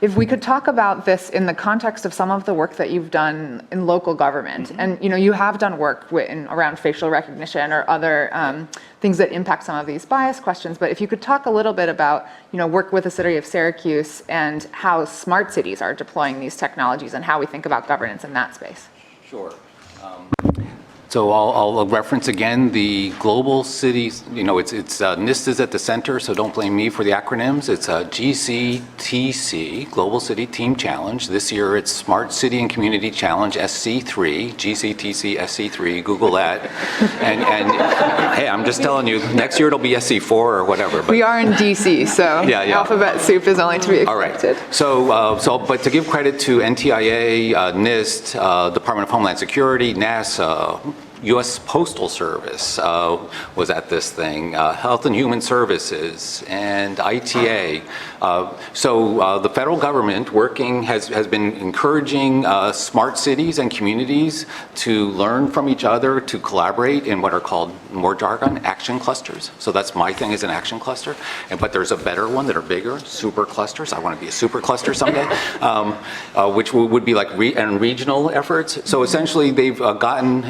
if we could talk about this in the context of some of the work that you've done in local government. Mm-hmm. And you have done work around facial recognition or other things that impact some of these bias questions. But if you could talk a little bit about work with the city of Syracuse and how smart cities are deploying these technologies and how we think about governance in that space. Sure. So I'll reference again the global cities. It's NIST is at the center, so don't blame me for the acronyms. It's GCTC, Global City Team Challenge. This year it's Smart City and Community Challenge SC3, GCTC SC3. Google that. And hey, I'm just telling you, next year it'll be SC4 or whatever. But we are in DC, so yeah. alphabet soup is only to be expected. All right. So, but to give credit to NTIA, NIST, Department of Homeland Security, NASA, U.S. Postal Service was at this thing, Health and Human Services, and ITA. So the federal government has been encouraging smart cities and communities to learn from each other, to collaborate in what are called, more jargon, action clusters. So that's my thing, is an action cluster. But there's a better one that are bigger, super clusters. I want to be a super cluster someday, which would be like regional efforts. So essentially they've gotten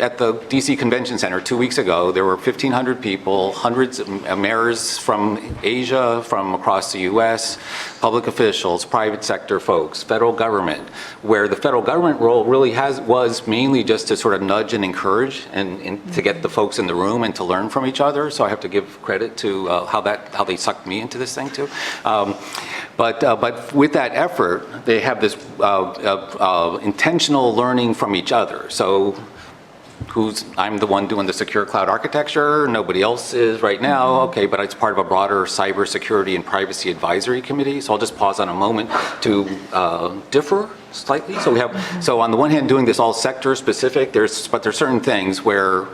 at the DC Convention Center 2 weeks ago, there were 1,500 people, hundreds of mayors from Asia, from across the US, public officials, private sector folks, federal government, where the federal government role really was mainly just to sort of nudge and encourage and to get the folks in the room and to learn from each other. So I have to give credit to how they sucked me into this thing too. But with that effort, they have this intentional learning from each other. So I'm the one doing the secure cloud architecture, nobody else is right now, okay, but it's part of a broader cybersecurity and privacy advisory committee, so I'll just pause on a moment to differ slightly. So on the one hand, doing this all sector specific, but there's certain things where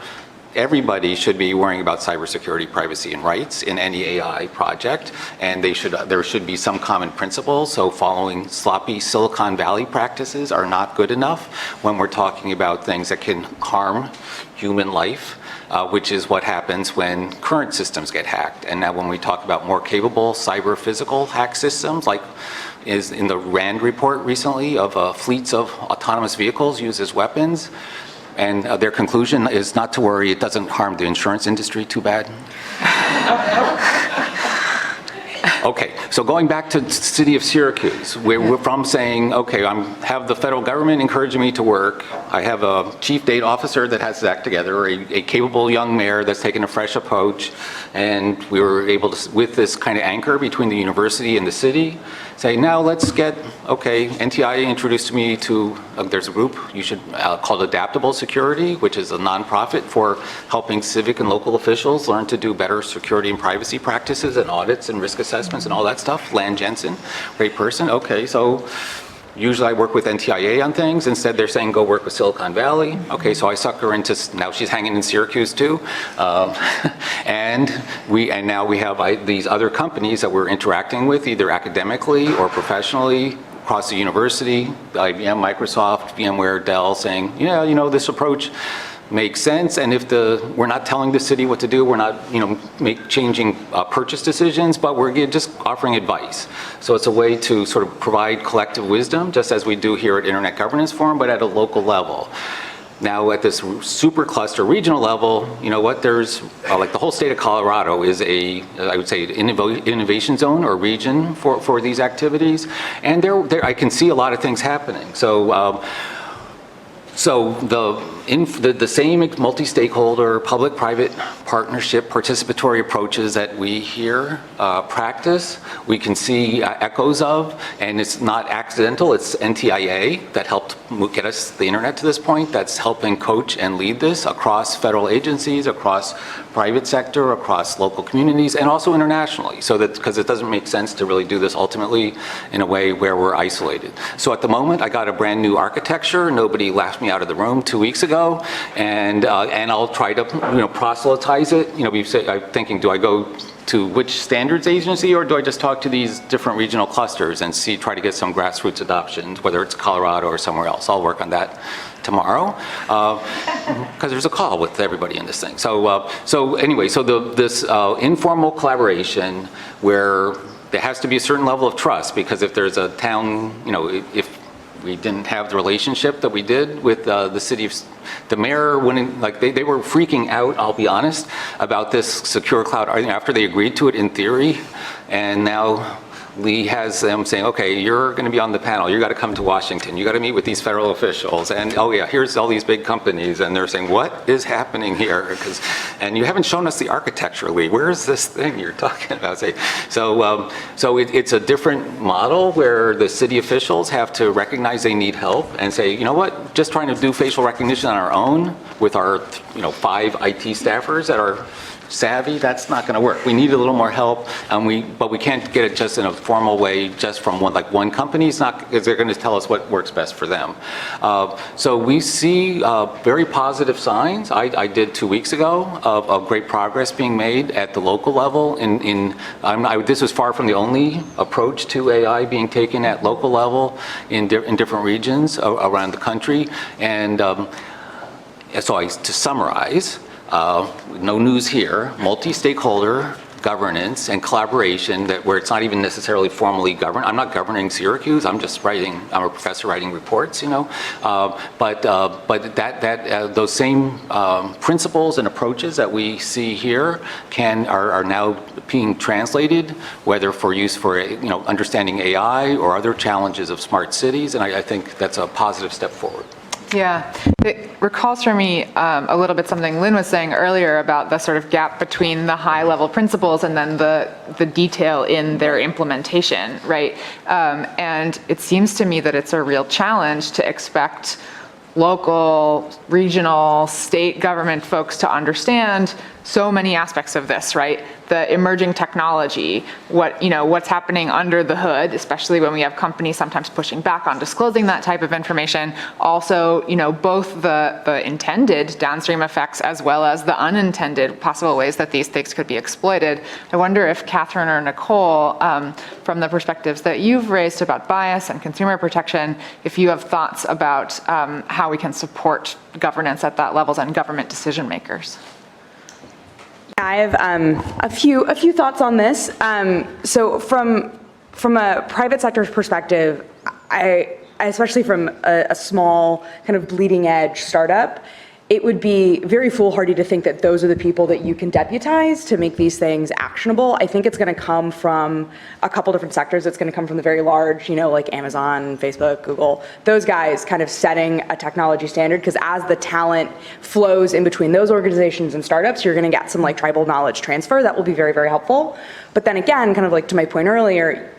everybody should be worrying about cybersecurity, privacy, and rights in any AI project, and there should be some common principles. So following sloppy Silicon Valley practices are not good enough when we're talking about things that can harm human life, which is what happens when current systems get hacked. And now when we talk about more capable cyber-physical hack systems, like is in the RAND report recently of fleets of autonomous vehicles used as weapons, and their conclusion is not to worry, it doesn't harm the insurance industry too bad. Okay, so going back to the city of Syracuse, we're from saying, okay, I have the federal government encouraging me to work. I have a chief data officer that has that together, a capable young mayor that's taken a fresh approach, and we were able to, with this kind of anchor between the university and the city, say, now let's get, okay, NTIA introduced me to, there's a group you should called Adaptable Security, which is a nonprofit for helping civic and local officials learn to do better security and privacy practices and audits and risk assessments and all that stuff. Lan Jensen, great person. Okay, so usually I work with NTIA on things. Instead, they're saying, go work with Silicon Valley. Okay, so I suck her into, now she's hanging in Syracuse too. And now we have these other companies that we're interacting with, either academically or professionally, across the university, IBM, Microsoft, VMware, Dell, saying, yeah, this approach makes sense, and if we're not telling the city what to do, we're not changing purchase decisions, but we're just offering advice. So it's a way to sort of provide collective wisdom, just as we do here at Internet Governance Forum, but at a local level. Now at this super cluster regional level, there's like the whole state of Colorado is I would say, innovation zone or region for these activities, and there I can see a lot of things happening. So the same multi-stakeholder, public-private partnership, participatory approaches that we here practice, we can see echoes of, and it's not accidental, it's NTIA that helped get us the internet to this point, that's helping coach and lead this across federal agencies, across private sector, across local communities, and also internationally, so that, because it doesn't make sense to really do this ultimately in a way where we're isolated. So at the moment, I got a brand new architecture. Nobody laughed me out of the room 2 weeks ago, and I'll try to, proselytize it. I'm thinking, do I go to which standards agency, or do I just talk to these different regional clusters and try to get some grassroots adoptions, whether it's Colorado or somewhere else? I'll work on that tomorrow, because there's a call with everybody in this thing. So anyway, this informal collaboration where there has to be a certain level of trust, because if there's a town, if we didn't have the relationship that we did with the city of, the mayor, they were freaking out, I'll be honest, about this secure cloud after they agreed to it in theory, and now Lee has them saying, okay, you're going to be on the panel, you got to come to Washington, you got to meet with these federal officials, and oh yeah, here's all these big companies, and they're saying, what is happening here? And you haven't shown us the architecture, Lee. Where is this thing you're talking about? So it's a different model where the city officials have to recognize they need help and say, you know what, just trying to do facial recognition on our own with our 5 IT staffers that are savvy, that's not going to work. We need a little more help, but we can't get it just in a formal way, just from one company. It's not, because they're going to tell us what works best for them. So we see very positive signs. I did 2 weeks ago of great progress being made at the local level. This was far from the only approach to AI being taken at local level in different regions around the country. And to summarize, no news here, multi-stakeholder governance and collaboration where it's not even necessarily formally governed. I'm not governing Syracuse, I'm a professor writing reports, but those same principles and approaches that we see here are now being translated, whether for use for understanding AI or other challenges of smart cities, and I think that's a positive step forward. Yeah, it recalls for me a little bit something Lynne was saying earlier about the sort of gap between the high-level principles and then the detail in their implementation, right? And it seems to me that it's a real challenge to expect local, regional, state government folks to understand so many aspects of this, right? The emerging technology, what's happening under the hood, especially when we have companies sometimes pushing back on disclosing that type of information. Also, both the intended downstream effects as well as the unintended possible ways that these things could be exploited. I wonder if Kathryn or Nicol, from the perspectives that you've raised about bias and consumer protection, if you have thoughts about how we can support governance at that levels and government decision makers. I have a few thoughts on this. So from a private sector's perspective, I especially from a small kind of bleeding edge startup, it would be very foolhardy to think that those are the people that you can deputize to make these things actionable. I think it's going to come from a couple different sectors. It's going to come from the very large, like Amazon, Facebook, Google, those guys kind of setting a technology standard, because as the talent flows in between those organizations and startups, you're going to get some tribal knowledge transfer that will be very, very helpful. But then again, kind of to my point earlier,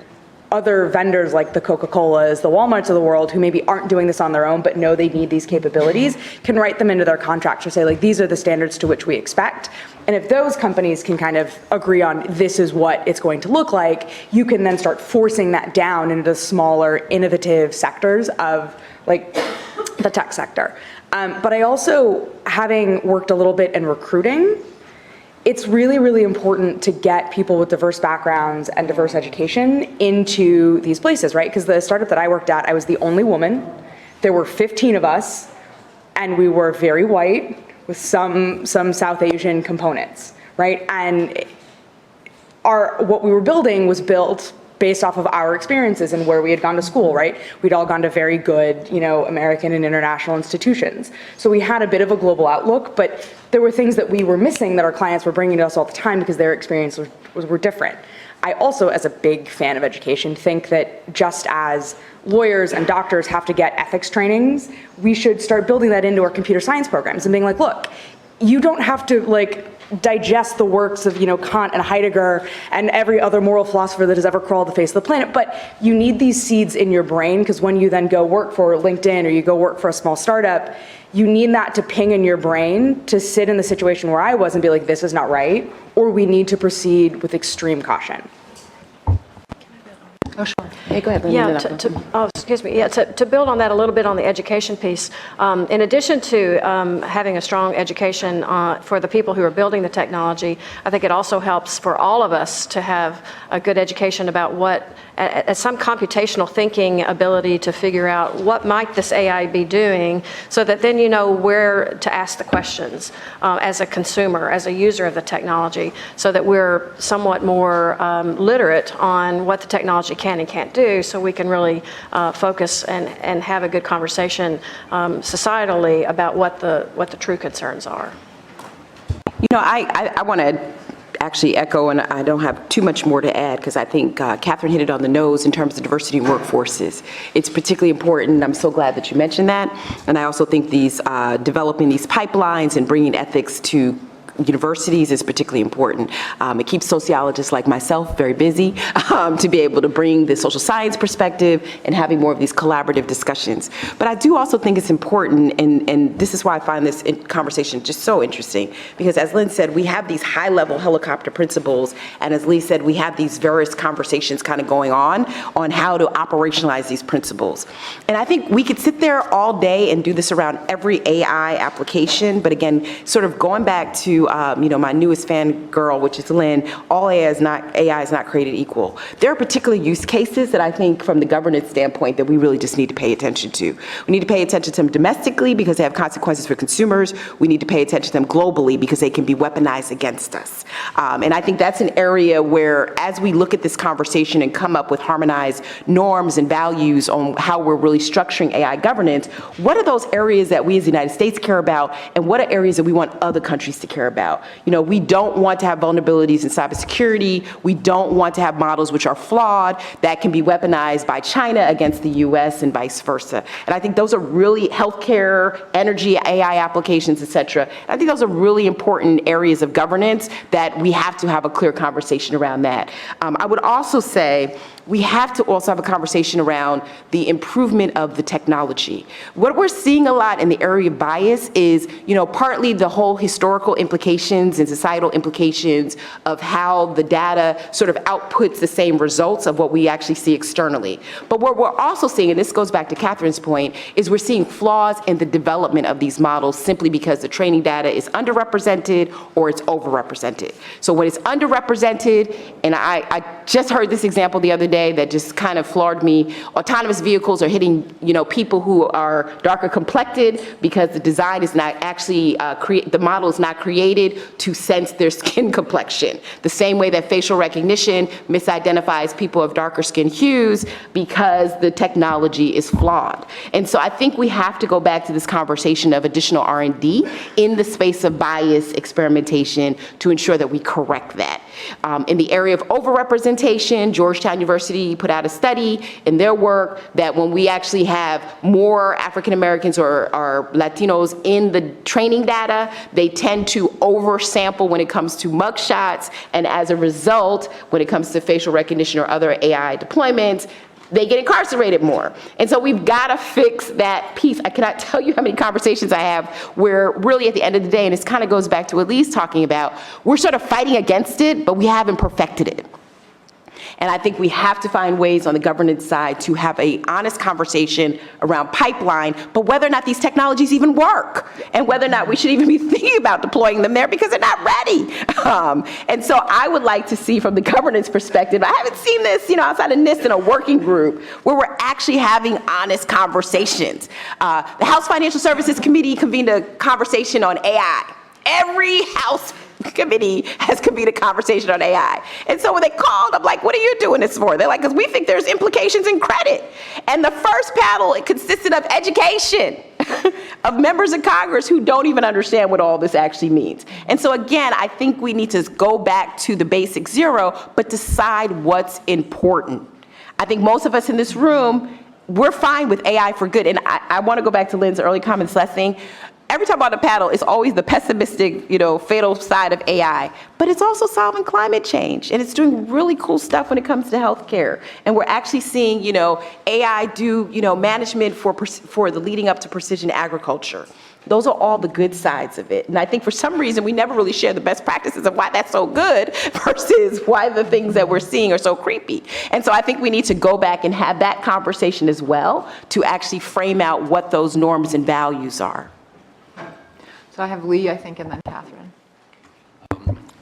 other vendors like the Coca-Colas, the Walmarts of the world, who maybe aren't doing this on their own but know they need these capabilities, can write them into their contracts or say, these are the standards to which we expect. And if those companies can kind of agree on this is what it's going to look like, you can then start forcing that down into smaller, innovative sectors of the tech sector. But I also, having worked a little bit in recruiting, it's really, really important to get people with diverse backgrounds and diverse education into these places, right? Because the startup that I worked at, I was the only woman. There were 15 of us, and we were very white with some South Asian components, right? And what we were building was built based off of our experiences and where we had gone to school, right? We'd all gone to very good, American and international institutions. So we had a bit of a global outlook, but there were things that we were missing that our clients were bringing to us all the time because their experiences were different. I also, as a big fan of education, think that just as lawyers and doctors have to get ethics trainings, we should start building that into our computer science programs and being like, look, you don't have to digest the works of Kant and Heidegger and every other moral philosopher that has ever crawled the face of the planet, but you need these seeds in your brain, because when you then go work for LinkedIn or you go work for a small startup, you need that to ping in your brain to sit in the situation where I was and be like, this is not right, or we need to proceed with extreme caution. Oh, sure. Hey, go ahead, Lynne. Yeah, excuse me. Yeah, to build on that a little bit on the education piece, in addition to having a strong education for the people who are building the technology, I think it also helps for all of us to have a good education about some computational thinking ability to figure out what might this AI be doing, so that then you know where to ask the questions as a consumer, as a user of the technology, so that we're somewhat more literate on what the technology can and can't do, so we can really focus and have a good conversation societally about what the true concerns are. I want to actually echo, and I don't have too much more to add, because I think Kathryn hit it on the nose in terms of diversity in workforces. It's particularly important. I'm so glad that you mentioned that. And I also think developing these pipelines and bringing ethics to universities is particularly important. It keeps sociologists like myself very busy to be able to bring the social science perspective and having more of these collaborative discussions. But I do also think it's important, and this is why I find this conversation just so interesting, because as Lynne said, we have these high-level helicopter principles, and as Lee said, we have these various conversations kind of going on how to operationalize these principles. And I think we could sit there all day and do this around every AI application, but again, sort of going back to my newest fan girl, which is Lynne, all AI is not created equal. There are particular use cases that I think from the governance standpoint that we really just need to pay attention to. We need to pay attention to them domestically because they have consequences for consumers. We need to pay attention to them globally because they can be weaponized against us. And I think that's an area where, as we look at this conversation and come up with harmonized norms and values on how we're really structuring AI governance, what are those areas that we as the United States care about, and what are areas that we want other countries to care about? We don't want to have vulnerabilities in cybersecurity. We don't want to have models which are flawed that can be weaponized by China against the US and vice versa. And I think those are really healthcare, energy, AI applications, et cetera. I think those are really important areas of governance that we have to have a clear conversation around that. I would also say we have to also have a conversation around the improvement of the technology. What we're seeing a lot in the area of bias is, partly the whole historical implications and societal implications of how the data sort of outputs the same results of what we actually see externally. But what we're also seeing, and this goes back to Kathryn's point, is we're seeing flaws in the development of these models simply because the training data is underrepresented or it's overrepresented. So when it's underrepresented, and I just heard this example the other day that just kind of floored me. Autonomous vehicles are hitting, people who are darker complected because the design is not actually the model is not created to sense their skin complexion. The same way that facial recognition misidentifies people of darker skin hues because the technology is flawed. And so I think we have to go back to this conversation of additional R&D in the space of bias experimentation to ensure that we correct that. In the area of overrepresentation, Georgetown University put out a study in their work that when we actually have more African Americans or Latinos in the training data, they tend to oversample when it comes to mugshots, and as a result, when it comes to facial recognition or other AI deployments, they get incarcerated more. And so we've got to fix that piece. I cannot tell you how many conversations I have where really at the end of the day, and this kind of goes back to what Lee's talking about, we're sort of fighting against it, but we haven't perfected it. And I think we have to find ways on the governance side to have an honest conversation around pipeline, but whether or not these technologies even work, and whether or not we should even be thinking about deploying them there because they're not ready. And so I would like to see from the governance perspective, I haven't seen this, outside of NIST in a working group where we're actually having honest conversations. The House Financial Services Committee convened a conversation on AI. Every House committee has convened a conversation on AI. And so when they called, I'm like, what are you doing this for? They're like, because we think there's implications in credit. And the first panel, it consisted of education. of members of Congress who don't even understand what all this actually means. And so again, I think we need to go back to the basic zero, but decide what's important. I think most of us in this room, we're fine with AI for good. And I want to go back to Lynne's early comments last thing. Every time on the panel, it's always the pessimistic, fatal side of AI, but it's also solving climate change, and it's doing really cool stuff when it comes to healthcare. And we're actually seeing, AI do, management for the leading up to precision agriculture. Those are all the good sides of it. And I think for some reason, we never really share the best practices of why that's so good versus why the things that we're seeing are so creepy. And so I think we need to go back and have that conversation as well to actually frame out what those norms and values are. So I have Lee, I think, and then Kathryn.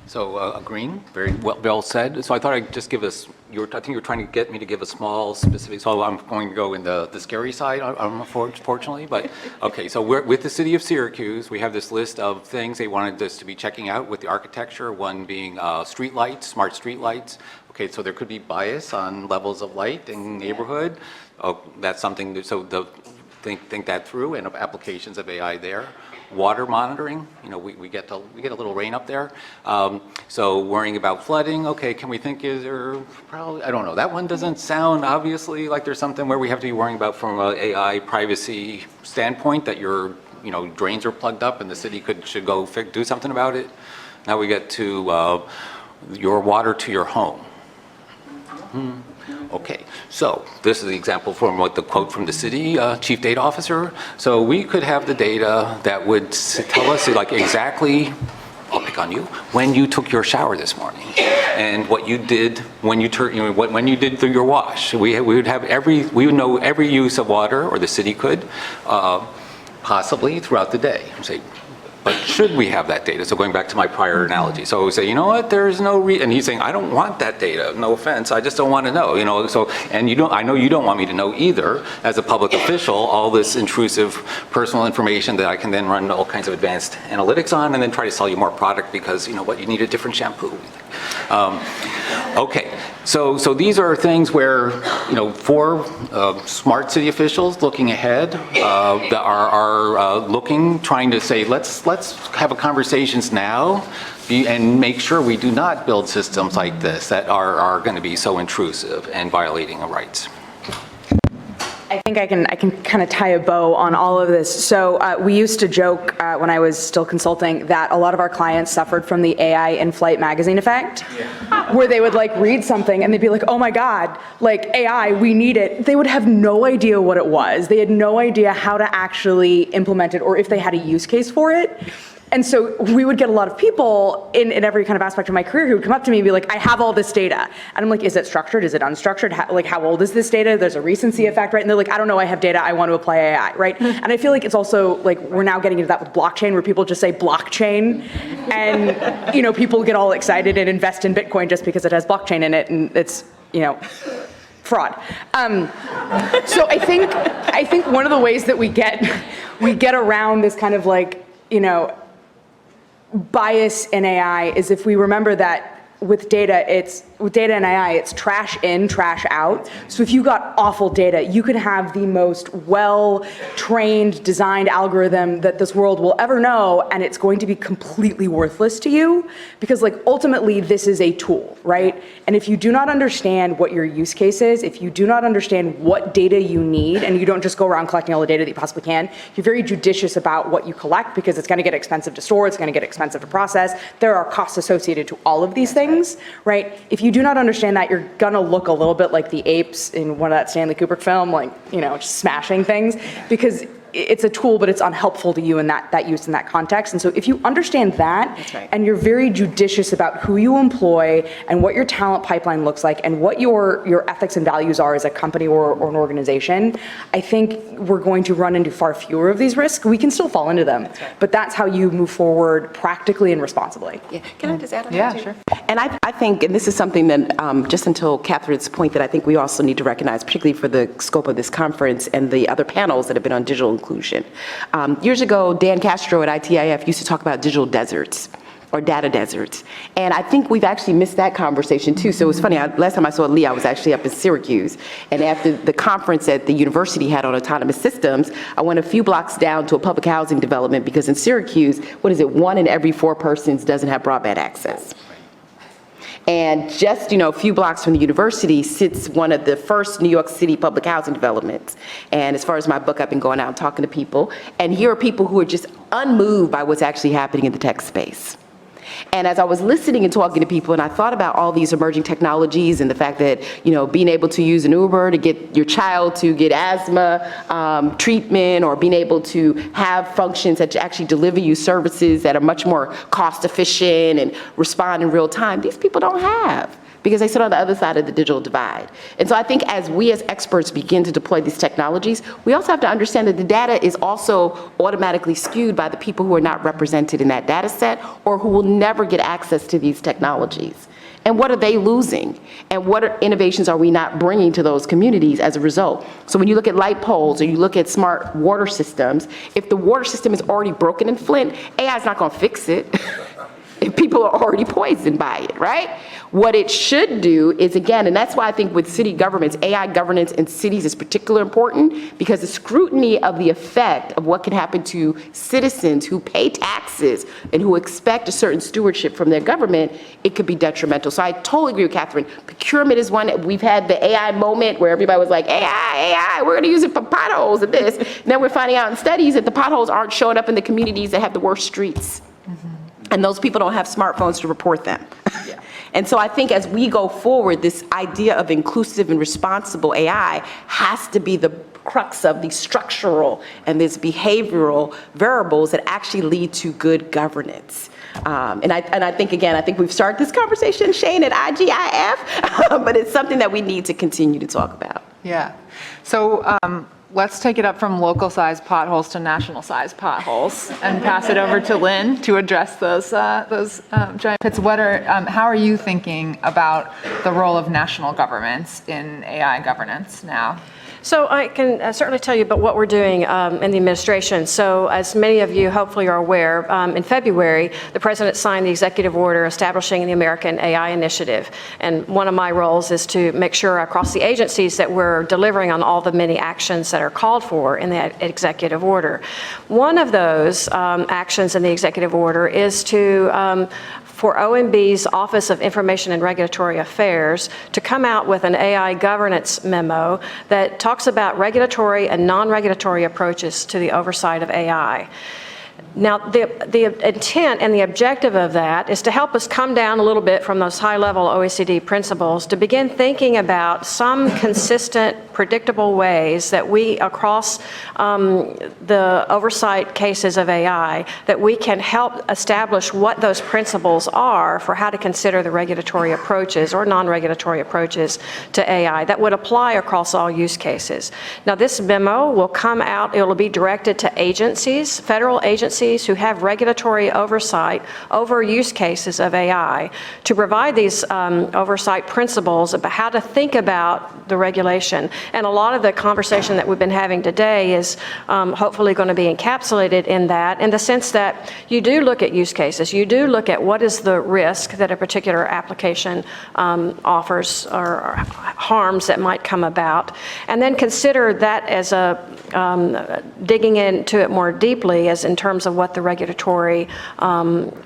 So agreeing, very well said. So I thought I'd just give us, I think you're trying to get me to give a small specific, so I'm going to go in the scary side, unfortunately, but okay, so we're with the city of Syracuse. We have this list of things they wanted us to be checking out with the architecture, one being street lights, smart street lights. Okay, so there could be bias on levels of light in neighborhood. Oh, that's something, so think that through, and applications of AI there. Water monitoring, we get a little rain up there. So worrying about flooding, okay, can we think, is there probably, I don't know, that one doesn't sound obviously like there's something where we have to be worrying about from an AI privacy standpoint, that your, drains are plugged up and the city should go do something about it. Now we get to your water to your home. Okay, so this is the example from what the quote from the city chief data officer. So we could have the data that would tell us like exactly, I'll pick on you, when you took your shower this morning and what you did when you when you did your wash. We would know every use of water, or the city could, possibly throughout the day. Say, but should we have that data? So going back to my prior analogy. So we say, you know what, there's no reason, and he's saying, I don't want that data, no offense, I just don't want to know, so, and I know you don't want me to know either, as a public official, all this intrusive personal information that I can then run all kinds of advanced analytics on and then try to sell you more product because, you need a different shampoo. Okay, so these are things where, for smart city officials looking ahead, that are looking, trying to say, let's have a conversations now and make sure we do not build systems like this that are going to be so intrusive and violating our rights. I think I can kind of tie a bow on all of this. So we used to joke when I was still consulting that a lot of our clients suffered from the AI in-flight magazine effect, where they would read something and they'd be like, oh my God, AI, we need it. They would have no idea what it was. They had no idea how to actually implement it or if they had a use case for it. And so we would get a lot of people in every kind of aspect of my career who would come up to me and be like, I have all this data. And I'm like, is it structured? Is it unstructured? How old is this data? There's a recency effect, right? And they're like, I don't know, I have data, I want to apply AI, right? And I feel like it's also we're now getting into that with blockchain, where people just say blockchain. And, people get all excited and invest in Bitcoin just because it has blockchain in it. And it's, fraud. So I think one of the ways that we get around this kind of bias in AI is if we remember that with data and AI, it's trash in, trash out. So if you got awful data, you could have the most well-trained, designed algorithm that this world will ever know, and it's going to be completely worthless to you because ultimately this is a tool, right? And if you do not understand what your use case is, if you do not understand what data you need, and you don't just go around collecting all the data that you possibly can, you're very judicious about what you collect because it's going to get expensive to store, it's going to get expensive to process. There are costs associated to all of these things. Right? If you do not understand that, you're gonna look a little bit like the apes in one of that Stanley Kubrick film, just smashing things, because it's a tool, but it's unhelpful to you in that use in that context. And so if you understand that, right, and you're very judicious about who you employ and what your talent pipeline looks like and what your ethics and values are as a company or an organization, I think we're going to run into far fewer of these risks. We can still fall into them, right, but that's how you move forward practically and responsibly. Yeah. Can I just add on that? Yeah, Sure. And I think, and this is something that just until Kathryn's point that I think we also need to recognize, particularly for the scope of this conference and the other panels that have been on digital inclusion. Years ago, Dan Castro at ITIF used to talk about digital deserts. or data deserts. And I think we've actually missed that conversation too. So it was funny, last time I saw Lee, I was actually up in Syracuse. And after the conference that the university had on autonomous systems, I went a few blocks down to a public housing development because in Syracuse, 1 in every 4 persons doesn't have broadband access. And just, a few blocks from the university sits one of the first New York City public housing developments. And as far as my book, I've been going out and talking to people. And here are people who are just unmoved by what's actually happening in the tech space. And as I was listening and talking to people, and I thought about all these emerging technologies and the fact that, being able to use an Uber to get your child to get asthma treatment, or being able to have functions that actually deliver you services that are much more cost efficient and respond in real time, these people don't have, because they sit on the other side of the digital divide. And so I think as we as experts begin to deploy these technologies, we also have to understand that the data is also automatically skewed by the people who are not represented in that data set, or who will never get access to these technologies. And what are they losing? And what innovations are we not bringing to those communities as a result? So when you look at light poles, or you look at smart water systems, if the water system is already broken in Flint, AI is not gonna fix it. If people are already poisoned by it, right? What it should do is, again, and that's why I think with city governments, AI governance in cities is particularly important, because the scrutiny of the effect of what can happen to citizens who pay taxes and who expect a certain stewardship from their government, it could be detrimental. So I totally agree with Kathryn. Procurement is one that we've had the AI moment where everybody was like, AI, we're gonna use it for potholes and this. And then we're finding out in studies that the potholes aren't showing up in the communities that have the worst streets. And those people don't have smartphones to report them. Yeah. And so I think as we go forward, this idea of inclusive and responsible AI has to be the crux of the structural and these behavioral variables that actually lead to good governance. And I think, again, I think we've started this conversation, Shane, at IGIF, but it's something that we need to continue to talk about. Yeah. So let's take it up from local-sized potholes to national-sized potholes and pass it over to Lynne to address those giant pits. How are you thinking about the role of national governments in AI governance now? So I can certainly tell you about what we're doing in the administration. So as many of you hopefully are aware, in February, the president signed the executive order establishing the American AI Initiative. And one of my roles is to make sure across the agencies that we're delivering on all the many actions that are called for in the executive order. One of those actions in the executive order is to for OMB's Office of Information and Regulatory Affairs to come out with an AI governance memo that talks about regulatory and non-regulatory approaches to the oversight of AI. Now, the intent and the objective of that is to help us come down a little bit from those high-level OECD principles to begin thinking about some consistent, predictable ways that we, across the oversight cases of AI, that we can help establish what those principles are for how to consider the regulatory approaches or non-regulatory approaches to AI that would apply across all use cases. Now, this memo will come out, it will be directed to agencies, federal agencies, who have regulatory oversight over use cases of AI to provide these oversight principles about how to think about the regulation. And a lot of the conversation that we've been having today is hopefully going to be encapsulated in that, in the sense that you do look at use cases, you do look at what is the risk that a particular application offers or harms that might come about, and then consider that as digging into it more deeply as in terms of what the regulatory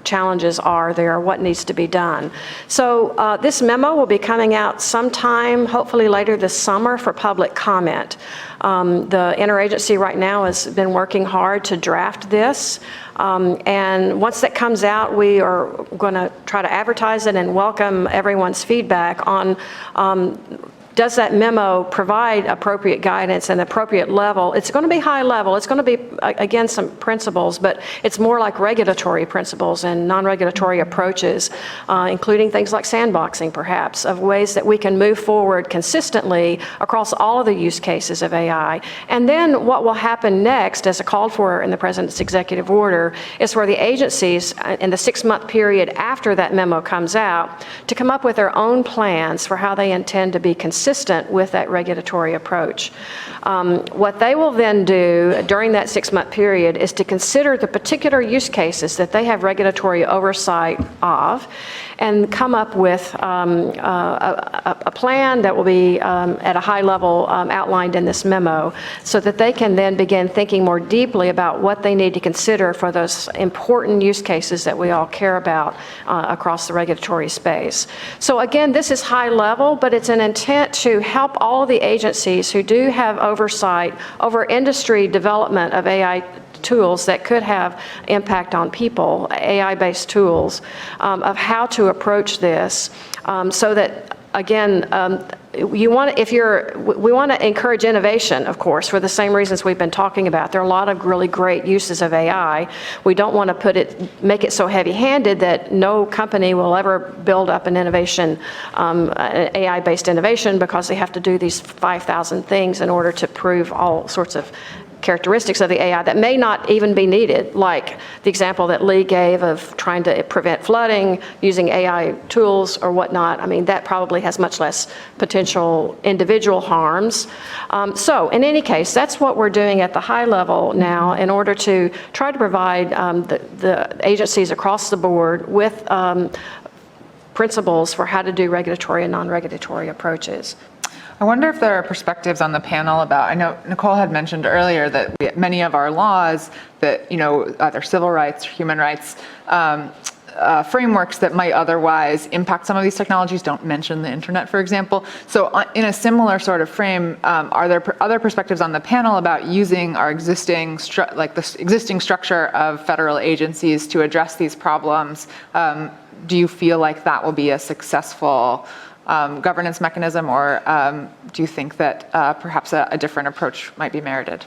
challenges are there, what needs to be done. So this memo will be coming out sometime, hopefully later this summer, for public comment. The interagency right now has been working hard to draft this. And once that comes out, we are going to try to advertise it and welcome everyone's feedback on does that memo provide appropriate guidance and appropriate level? It's going to be high level. It's going to be, again, some principles, but it's more like regulatory principles and non-regulatory approaches, including things like sandboxing, perhaps, of ways that we can move forward consistently across all of the use cases of AI. And then what will happen next, as called for in the President's executive order, is for the agencies in the 6-month period after that memo comes out to come up with their own plans for how they intend to be consistent consistent with that regulatory approach. What they will then do during that 6-month period is to consider the particular use cases that they have regulatory oversight of and come up with a plan that will be at a high level outlined in this memo so that they can then begin thinking more deeply about what they need to consider for those important use cases that we all care about across the regulatory space. So again, this is high level, but it's an intent to help all of the agencies who do have oversight over industry development of AI tools that could have impact on people, AI-based tools, of how to approach this so that, again, we want to encourage innovation, of course, for the same reasons we've been talking about. There are a lot of really great uses of AI. We don't want to make it so heavy-handed that no company will ever build up an innovation, AI-based innovation, because they have to do these 5,000 things in order to prove all sorts of characteristics of the AI that may not even be needed, like the example that Lee gave of trying to prevent flooding using AI tools or whatnot. I mean, that probably has much less potential individual harms. So in any case, that's what we're doing at the high level now in order to try to provide the agencies across the board with principles for how to do regulatory and non-regulatory approaches. I wonder if there are perspectives on the panel about, I know Nicol had mentioned earlier that many of our laws that, either civil rights or human rights frameworks that might otherwise impact some of these technologies don't mention the internet, for example. So in a similar sort of frame, are there other perspectives on the panel about using our existing structure of federal agencies to address these problems? Do you feel like that will be a successful governance mechanism, or do you think that perhaps a different approach might be merited?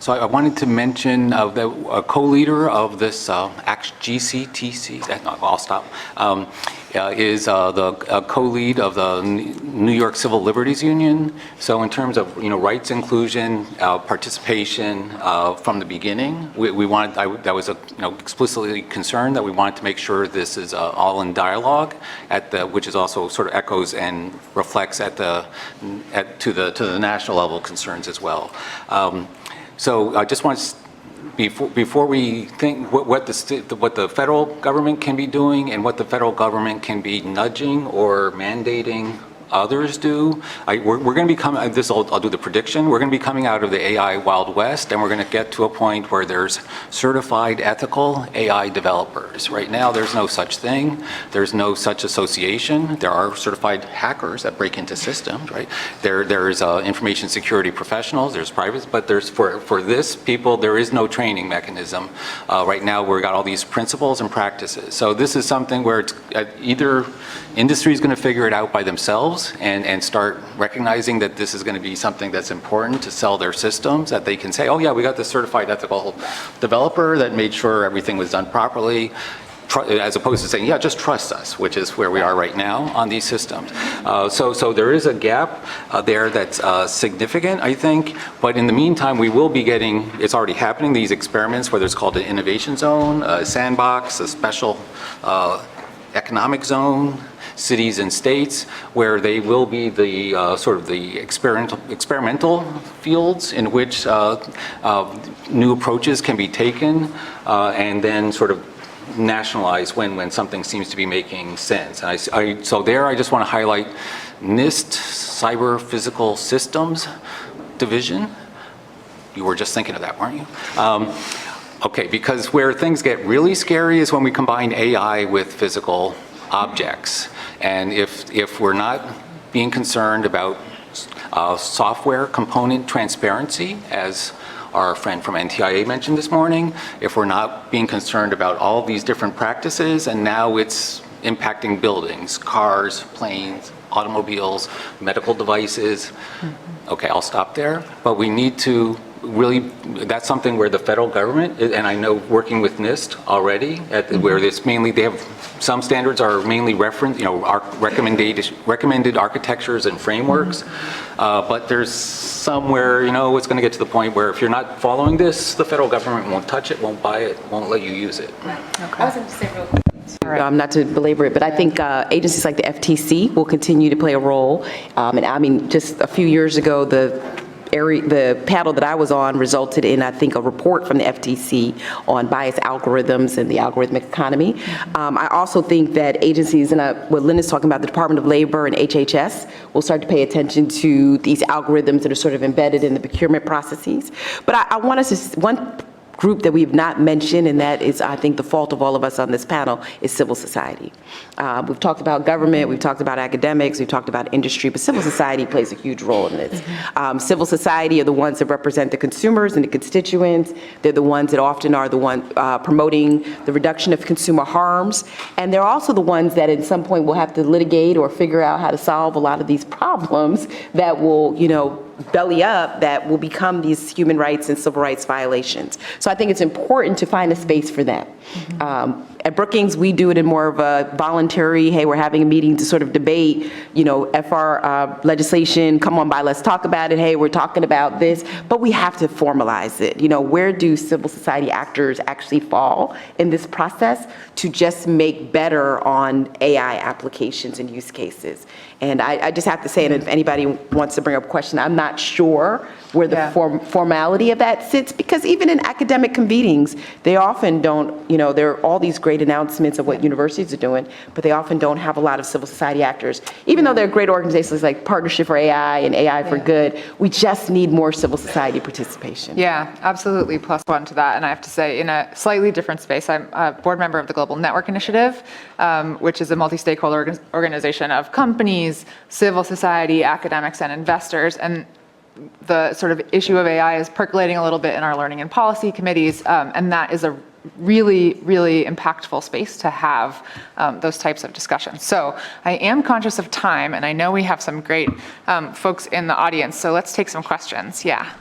So I wanted to mention the co-leader of this GCTC, I'll stop, is the co-lead of the New York Civil Liberties Union. So in terms of rights inclusion, participation from the beginning, that was explicitly concerned that we wanted to make sure this is all in dialogue which is also sort of echoes and reflects to the national level concerns as well. So I just want to, before we think what the federal government can be doing and what the federal government can be nudging or mandating others do, we're going to be coming, I'll do the prediction, we're going to be coming out of the AI Wild West, and we're going to get to a point where there's certified ethical AI developers. Right now, there's no such thing. There's no such association. There are certified hackers that break into systems, right? There's information security professionals, there's privacy, but there's, for this people, there is no training mechanism. Right now, we've got all these principles and practices. So this is something where it's either industry is going to figure it out by themselves and start recognizing that this is going to be something that's important to sell their systems, that they can say, oh yeah, we got this certified ethical developer that made sure everything was done properly, as opposed to saying, yeah, just trust us, which is where we are right now on these systems. So there is a gap there that's significant, I think, but in the meantime, we will be getting, it's already happening, these experiments, whether it's called an innovation zone, a sandbox, a special economic zone, cities and states, where they will be the sort of the experimental fields in which new approaches can be taken and then sort of nationalized when something seems to be making sense. And so there I just want to highlight NIST, Cyber Physical Systems Division. You were just thinking of that, weren't you? Okay, because where things get really scary is when we combine AI with physical objects. And if we're not being concerned about software component transparency, as our friend from NTIA mentioned this morning, if we're not being concerned about all these different practices, and now it's impacting buildings, cars, planes, automobiles, medical devices. Okay, I'll stop there. But we need to really, that's something where the federal government, and I know working with NIST already, where it's mainly, they have, some standards are mainly referenced, recommended architectures and frameworks, but there's somewhere, it's going to get to the point where if you're not following this, the federal government won't touch it, won't buy it, won't let you use it. I was going to say real quick, Not to belabor it, but I think agencies like the FTC will continue to play a role. And I mean, just a few years ago, the panel that I was on resulted in, I think, a report from the FTC on biased algorithms and the algorithmic economy. I also think that agencies, and what Lynne is talking about, the Department of Labor and HHS, will start to pay attention to these algorithms that are sort of embedded in the procurement processes. But I want us to, one group that we've not mentioned, and that is, I think, the fault of all of us on this panel, is civil society. We've talked about government, we've talked about academics, we've talked about industry, but civil society plays a huge role in this. Civil society are the ones that represent the consumers and the constituents. They're the ones that often are the ones promoting the reduction of consumer harms. And they're also the ones that at some point will have to litigate or figure out how to solve a lot of these problems that will, belly up, that will become these human rights and civil rights violations. So I think it's important to find a space for them. At Brookings, we do it in more of a voluntary, hey, we're having a meeting to sort of debate, FR legislation, come on by, let's talk about it, hey, we're talking about this, but we have to formalize it. Where do civil society actors actually fall in this process to just make better on AI applications and use cases? And I just have to say, and if anybody wants to bring up a question, I'm not sure where the formality of that sits, because even in academic convenings, they often don't, there are all these great announcements of what universities are doing, but they often don't have a lot of civil society actors. Even though there are great organizations like Partnership for AI and AI for Good, we just need more civil society participation. Yeah, absolutely, +1 to that. And I have to say, in a slightly different space, I'm a board member of the Global Network Initiative, which is a multi-stakeholder organization of companies, civil society, academics, and investors. And the sort of issue of AI is percolating a little bit in our learning and policy committees, and that is a really, really impactful space to have those types of discussions. So I am conscious of time, and I know we have some great folks in the audience, so let's take some questions. Yeah.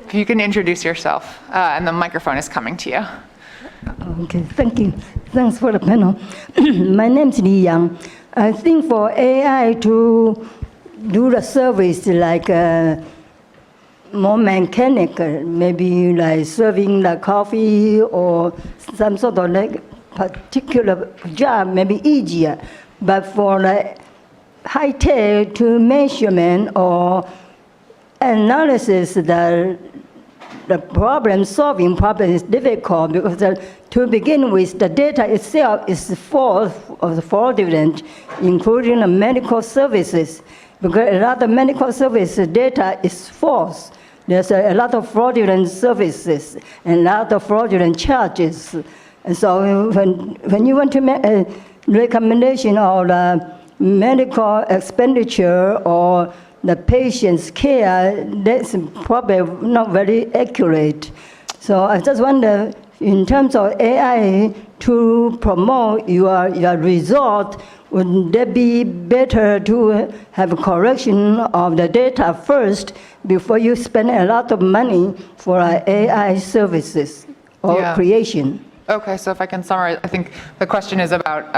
If you can introduce yourself, and the microphone is coming to you. Okay, thank you. Thanks for the panel. My name is Li Yang. I think for AI to do the service like more mechanical, maybe like serving the coffee or some sort of like particular job, maybe easier. But for the high tech to measurement or analysis, the solving problem is difficult because to begin with, the data itself is false or fraudulent, including the medical services. Because a lot of medical service data is false. There's a lot of fraudulent services and a lot of fraudulent charges. And so when you want to make a recommendation of the medical expenditure or the patient's care, that's probably not very accurate. So I just wonder, in terms of AI to promote your result, would that be better to have a correction of the data first before you spend a lot of money for AI services or creation? Okay, so if I can summarize, I think the question is about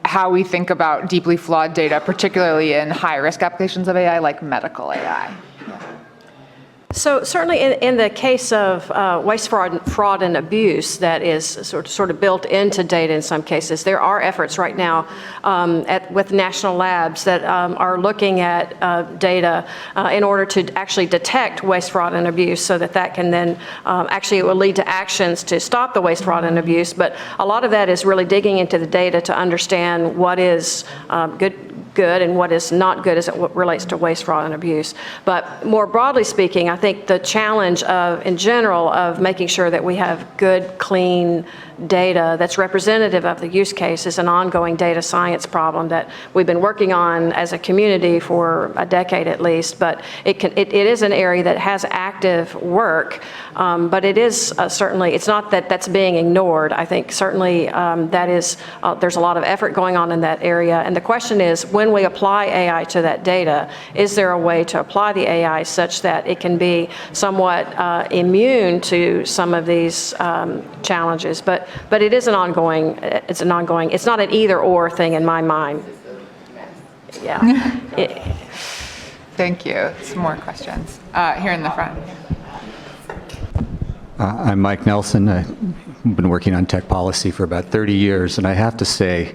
how we think about deeply flawed data, particularly in high-risk applications of AI, like medical AI. So certainly in the case of waste, fraud, and abuse that is sort of built into data in some cases, there are efforts right now with national labs that are looking at data in order to actually detect waste, fraud, and abuse so that can then actually it will lead to actions to stop the waste, fraud, and abuse. But a lot of that is really digging into the data to understand what is good and what is not good as it relates to waste, fraud, and abuse. But more broadly speaking, I think the challenge in general of making sure that we have good, clean data that's representative of the use case is an ongoing data science problem that we've been working on as a community for a decade at least. But it is an area that has active work, but it is certainly, it's not that that's being ignored. I think certainly there's a lot of effort going on in that area. And the question is, when we apply AI to that data, is there a way to apply the AI such that it can be somewhat immune to some of these challenges? But it is an ongoing, it's not an either or thing in my mind. Yeah. Thank you. Some more questions here in the front. I'm Mike Nelson. I've been working on tech policy for about 30 years, and I have to say,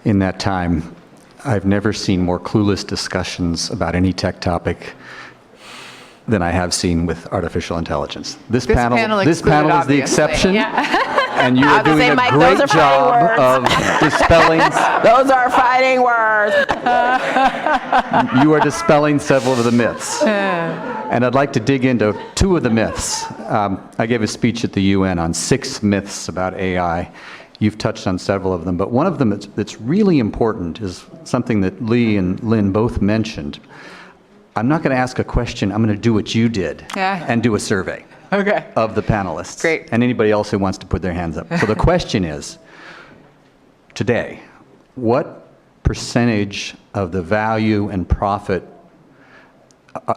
in that time, I've never seen more clueless discussions about any tech topic than I have seen with artificial intelligence. This panel is the obviously. exception, Yeah. and you are doing say, a Mike, those great are fighting job of dispelling. Those are fighting words. You are dispelling several of the myths. And I'd like to dig into 2 of the myths. I gave a speech at the UN on 6 myths about AI. You've touched on several of them, but one of them that's really important is something that Lee and Lynne both mentioned. I'm not going to ask a question, I'm going to do what you did and do a survey of the panelists. Great. And anybody else who wants to put their hands up. So the question is, today, what percentage of the value and profit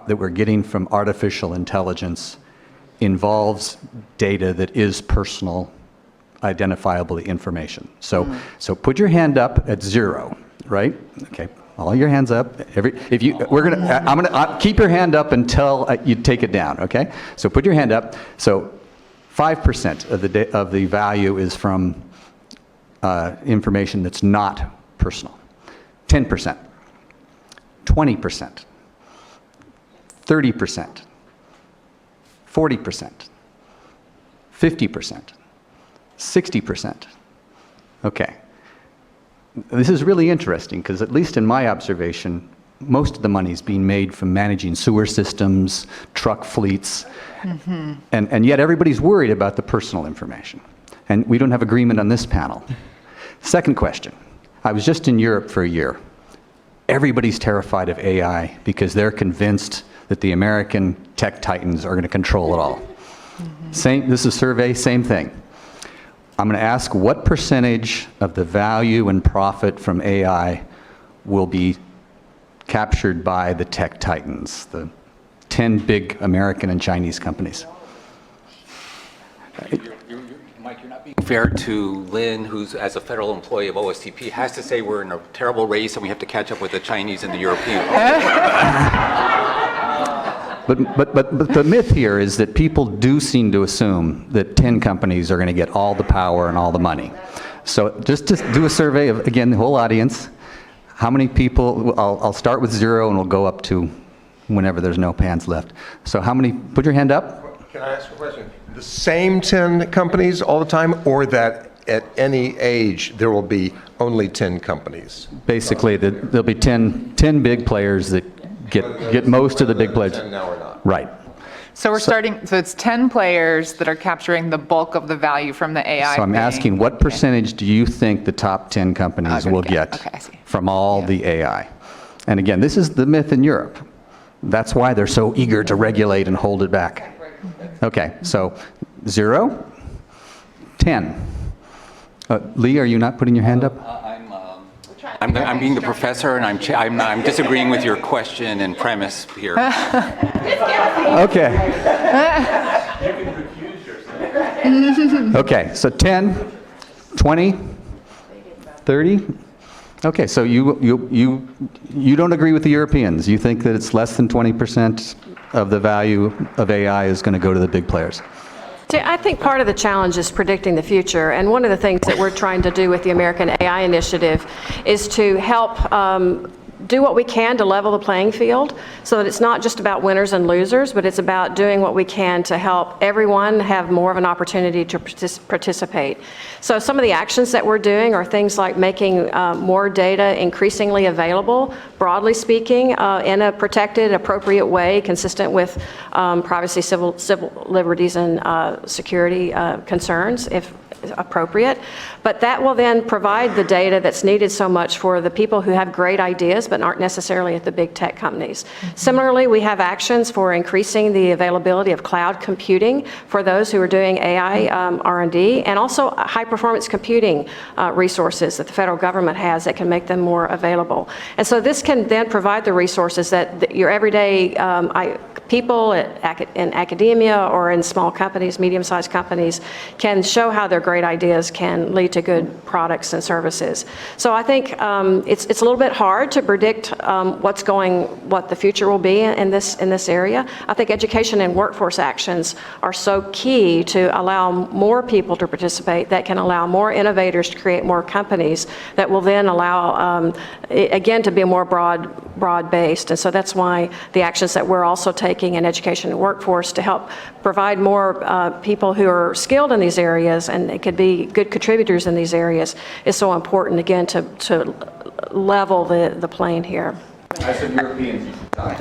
that we're getting from artificial intelligence involves data that is personal, identifiable information? So put your hand up at 0, right? Okay, all your hands up. I'm gonna keep your hand up until you take it down. Okay, so put your hand up. So 5% of the value is from information that's not personal. 10%, 20%. 30%, 40%, 50%, 60%. Okay. This is really interesting because, at least in my observation, most of the money is being made from managing sewer systems, truck fleets, and yet everybody's worried about the personal information. And we don't have agreement on this panel. Second question. I was just in Europe for a year. Everybody's terrified of AI because they're convinced that the American tech titans are going to control it all. This is a survey, same thing. I'm going to ask what percentage of the value and profit from AI will be captured by the tech titans, the 10 big American and Chinese companies. Mike, you're not being fair to Lynne, who's, as a federal employee of OSTP, has to say we're in a terrible race and we have to catch up with the Chinese and the Europeans. But the myth here is that people do seem to assume that 10 companies are going to get all the power and all the money. So just to do a survey of, again, the whole audience, how many people, I'll start with 0 and we'll go up to whenever there's no hands left. So how many, put your hand up. Can I ask a question? The same 10 companies all the time, or that at any age there will be only 10 companies? Basically, there'll be 10 big players that get most of the big players. 10 now or not? Right. So it's 10 players that are capturing the bulk of the value from the AI. So I'm asking, what percentage do you think the top 10 companies will get from all the AI? And again, this is the myth in Europe. That's why they're so eager to regulate and hold it back. Okay, so 0, 10. Lee, are you not putting your hand up? I'm being the professor, and I'm disagreeing with your question and premise here. Okay. Okay, so 10, 20, 30. Okay, so you don't agree with the Europeans. You think that it's less than 20% of the value of AI is going to go to the big players. I think part of the challenge is predicting the future, and one of the things that we're trying to do with the American AI Initiative is to help do what we can to level the playing field so that it's not just about winners and losers, but it's about doing what we can to help everyone have more of an opportunity to participate. So some of the actions that we're doing are things like making more data increasingly available, broadly speaking, in a protected, appropriate way, consistent with privacy, civil liberties, and security concerns, if appropriate. But that will then provide the data that's needed so much for the people who have great ideas but aren't necessarily at the big tech companies. Similarly, we have actions for increasing the availability of cloud computing for those who are doing AI R&D, and also high-performance computing resources that the federal government has that can make them more available. And so this can then provide the resources that your everyday people in academia or in small companies, medium-sized companies, can show how their great ideas can lead to good products and services. So I think it's a little bit hard to predict what the future will be in this area. I think education and workforce actions are so key to allow more people to participate, that can allow more innovators to create more companies that will then allow, again, to be more broad-based. And so that's why the actions that we're also taking in education and workforce to help provide more people who are skilled in these areas and it could be good contributors in these areas is so important, again, to level the plane here. As a European, you should die.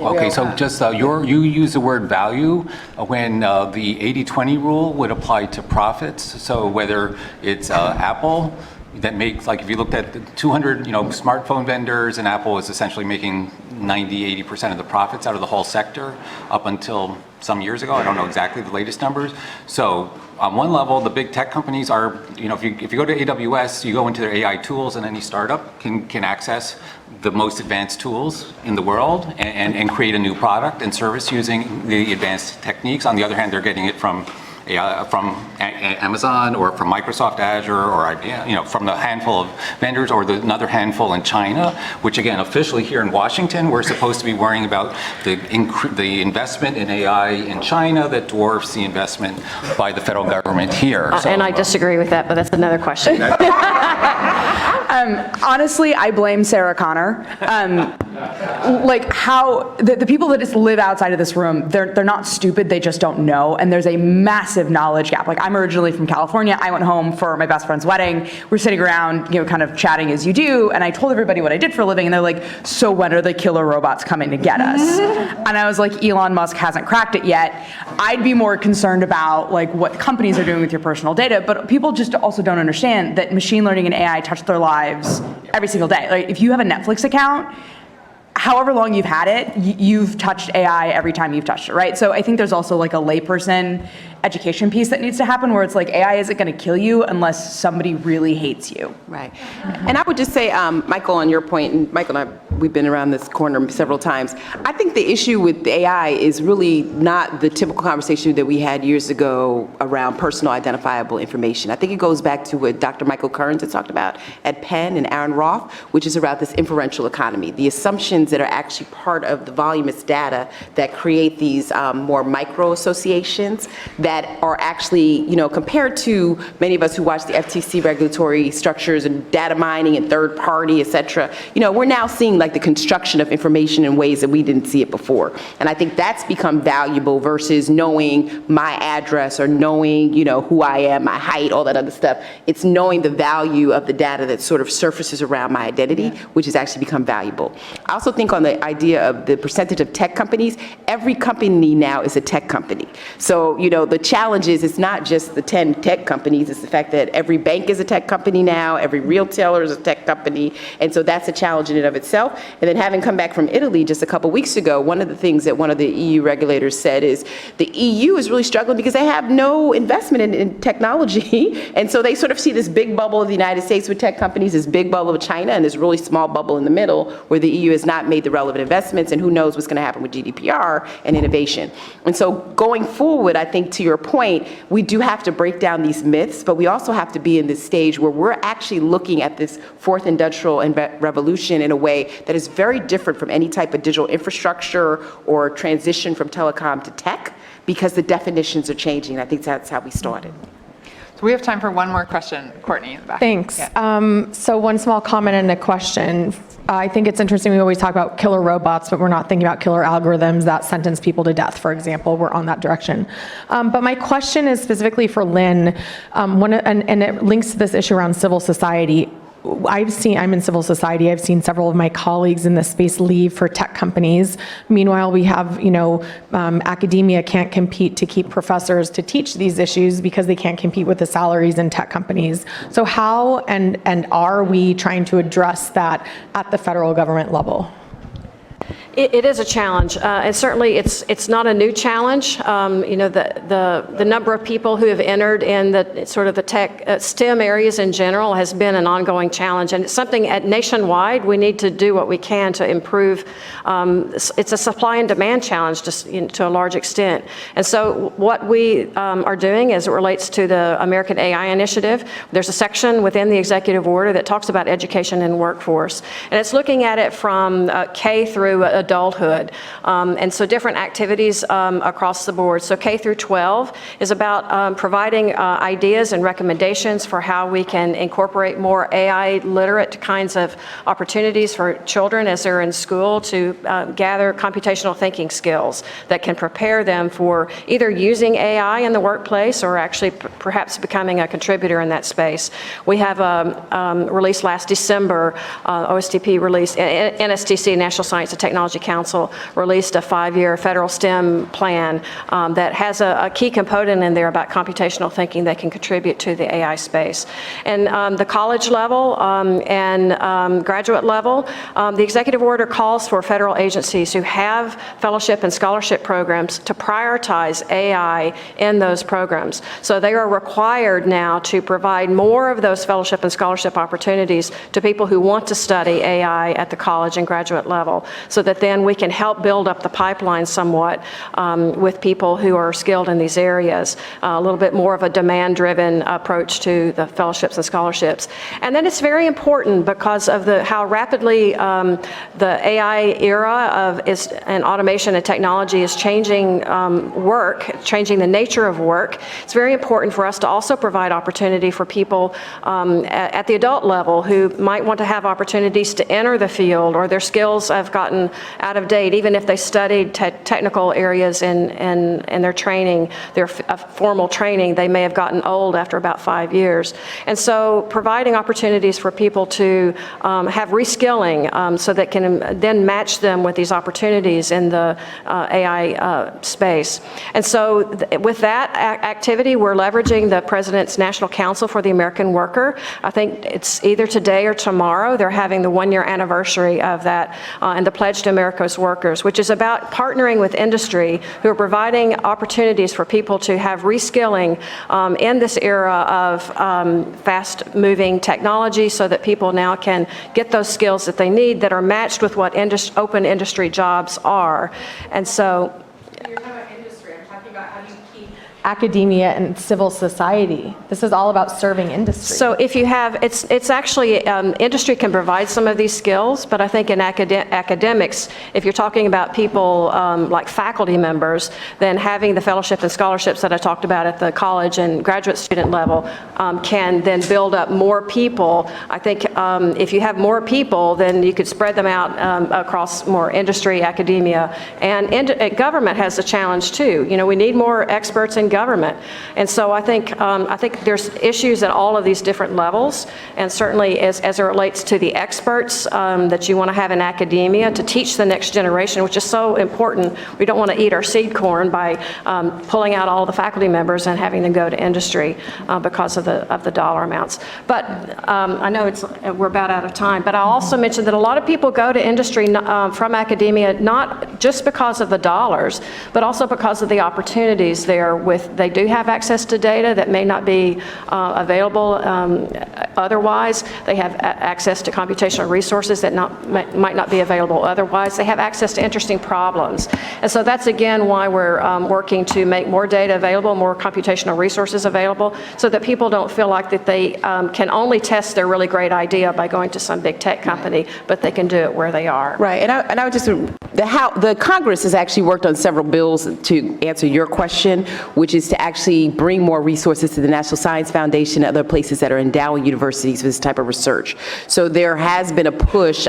Okay, so just you use the word value when the 80-20 rule would apply to profits. So whether it's Apple that makes, like if you looked at the 200 smartphone vendors, and Apple is essentially making 90-80% of the profits out of the whole sector up until some years ago. I don't know exactly the latest numbers. So on one level, the big tech companies are, if you go to AWS, you go into their AI tools, and any startup can access the most advanced tools in the world and create a new product and service using the advanced techniques. On the other hand, they're getting it from Amazon or from Microsoft Azure or IBM, from the handful of vendors or another handful in China, which again, officially here in Washington, we're supposed to be worrying about the investment in AI in China that dwarfs the investment by the federal government here. And I disagree with that, but that's another question. Honestly, I blame Sarah Connor. Like how the people that just live outside of this room, they're not stupid, they just don't know, and there's a massive knowledge gap. Like I'm originally from California. I went home for my best friend's wedding. We're sitting around, kind of chatting as you do, and I told everybody what I did for a living, and they're like, so when are the killer robots coming to get us? And I was like, Elon Musk hasn't cracked it yet. I'd be more concerned about like what companies are doing with your personal data, but people just also don't understand that machine learning and AI touch their lives every single day. Like if you have a Netflix account, however long you've had it, you've touched AI every time you've touched it, right? So I think there's also like a layperson education piece that needs to happen where it's like AI isn't going to kill you unless somebody really hates you. Right. And I would just say, Michael, on your point, and Michael and I, we've been around this corner several times. I think the issue with AI is really not the typical conversation that we had years ago around personal identifiable information. I think it goes back to what Dr. Michael Kearns had talked about at Penn and Aaron Roth, which is about this inferential economy, the assumptions that are actually part of the voluminous data that create these more micro associations that are actually, compared to many of us who watch the FTC regulatory structures and data mining and third party, et cetera, we're now seeing like the construction of information in ways that we didn't see it before. And I think that's become valuable versus knowing my address or knowing, who I am, my height, all that other stuff. It's knowing the value of the data that sort of surfaces around my identity, which has actually become valuable. I also think on the idea of the percentage of tech companies, every company now is a tech company. So, the challenge is it's not just the 10 tech companies, it's the fact that every bank is a tech company now, every retailer is a tech company, and so that's a challenge in and of itself. And then having come back from Italy just a couple weeks ago, one of the things that one of the EU regulators said is the EU is really struggling because they have no investment in technology, and so they sort of see this big bubble of the United States with tech companies, this big bubble of China, and this really small bubble in the middle where the EU has not made the relevant investments, and who knows what's going to happen with GDPR and innovation. And so going forward, I think to your point, we do have to break down these myths, but we also have to be in this stage where we're actually looking at this fourth industrial revolution in a way that is very different from any type of digital infrastructure or transition from telecom to tech, because the definitions are changing. I think that's how we started. So we have time for one more question. Courtney in the back. Thanks. Yeah. So one small comment and a question. I think it's interesting we always talk about killer robots, but we're not thinking about killer algorithms that sentence people to death, for example. We're on that direction. But my question is specifically for Lynne, and it links to this issue around civil society. I'm in civil society. I've seen several of my colleagues in this space leave for tech companies. Meanwhile, we have, academia can't compete to keep professors to teach these issues because they can't compete with the salaries in tech companies. So how and are we trying to address that at the federal government level? It is a challenge, and certainly it's not a new challenge. You know, the number of people who have entered in the sort of the tech STEM areas in general has been an ongoing challenge, and it's something nationwide we need to do what we can to improve. It's a supply and demand challenge to a large extent, and so what we are doing as it relates to the American AI Initiative, there's a section within the executive order that talks about education and workforce, and it's looking at it from K through adulthood, and so different activities across the board. So K through 12 is about providing ideas and recommendations for how we can incorporate more AI literate kinds of opportunities for children as they're in school to gather computational thinking skills that can prepare them for either using AI in the workplace or actually perhaps becoming a contributor in that space. We have released last December, OSTP released, NSTC, National Science and Technology Council, released a 5-year federal STEM plan that has a key component in there about computational thinking that can contribute to the AI space. And the college level and graduate level, the executive order calls for federal agencies who have fellowship and scholarship programs to prioritize AI in those programs. So they are required now to provide more of those fellowship and scholarship opportunities to people who want to study AI at the college and graduate level, so that then we can help build up the pipeline somewhat with people who are skilled in these areas, a little bit more of a demand-driven approach to the fellowships and scholarships. And then it's very important because of how rapidly the AI era and automation and technology is changing work, changing the nature of work. It's very important for us to also provide opportunity for people at the adult level who might want to have opportunities to enter the field, or their skills have gotten out of date, even if they studied technical areas in their training, their formal training, they may have gotten old after about 5 years. And so providing opportunities for people to have reskilling so that can then match them with these opportunities in the AI space. And so with that activity, we're leveraging the President's National Council for the American Worker. I think it's either today or tomorrow. They're having the 1-year anniversary of that, and the Pledge to America's Workers, which is about partnering with industry who are providing opportunities for people to have reskilling in this era of fast-moving technology, so that people now can get those skills that they need that are matched with what open industry jobs are. And so you're talking about industry. I'm talking about how do you keep academia and civil society. This is all about serving industry. So if you have, it's actually, industry can provide some of these skills, but I think in academics, if you're talking about people like faculty members, then having the fellowship and scholarships that I talked about at the college and graduate student level can then build up more people. I think if you have more people, then you could spread them out across more industry, academia, and government has a challenge too. You know, we need more experts in government. And so I think there's issues at all of these different levels, and certainly as it relates to the experts that you want to have in academia to teach the next generation, which is so important. We don't want to eat our seed corn by pulling out all the faculty members and having them go to industry because of the dollar amounts. But I know we're about out of time, but I'll also mention that a lot of people go to industry from academia not just because of the dollars, but also because of the opportunities there. They do have access to data that may not be available otherwise. They have access to computational resources that might not be available otherwise. They have access to interesting problems. And so that's again why we're working to make more data available, more computational resources available, so that people don't feel like that they can only test their really great idea by going to some big tech company, but they can do it where they are. Right, and I would just, the Congress has actually worked on several bills to answer your question, which is to actually bring more resources to the National Science Foundation and other places that are endowing universities with this type of research. So there has been a push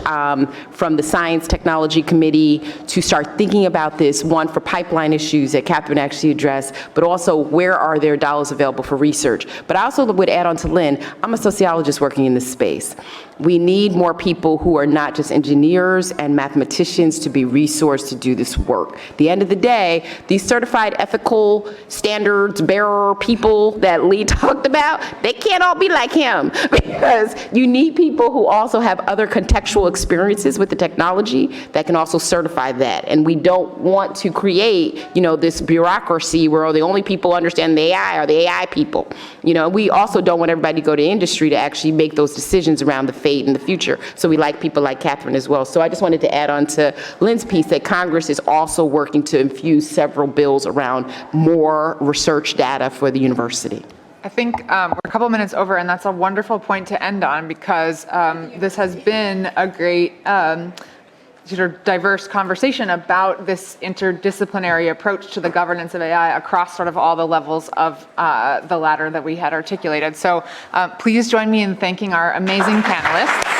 from the Science Technology Committee to start thinking about this, one, for pipeline issues that Kathryn actually addressed, but also where are there dollars available for research. But I also would add on to Lynne, I'm a sociologist working in this space. We need more people who are not just engineers and mathematicians to be resourced to do this work. At the end of the day, these certified ethical standards standards bearer people that Lee talked about, they can't all be like him, because you need people who also have other contextual experiences with the technology that can also certify that. And we don't want to create, this bureaucracy where the only people who understand the AI are the AI people. We also don't want everybody to go to industry to actually make those decisions around the fate in the future. So we like people like Kathryn as well. So I just wanted to add on to Lynne's piece that Congress is also working to infuse several bills around more research data for the university. I think we're a couple minutes over, and that's a wonderful point to end on, because this has been a great sort of diverse conversation about this interdisciplinary approach to the governance of AI across sort of all the levels of the ladder that we had articulated. So please join me in thanking our amazing panelists.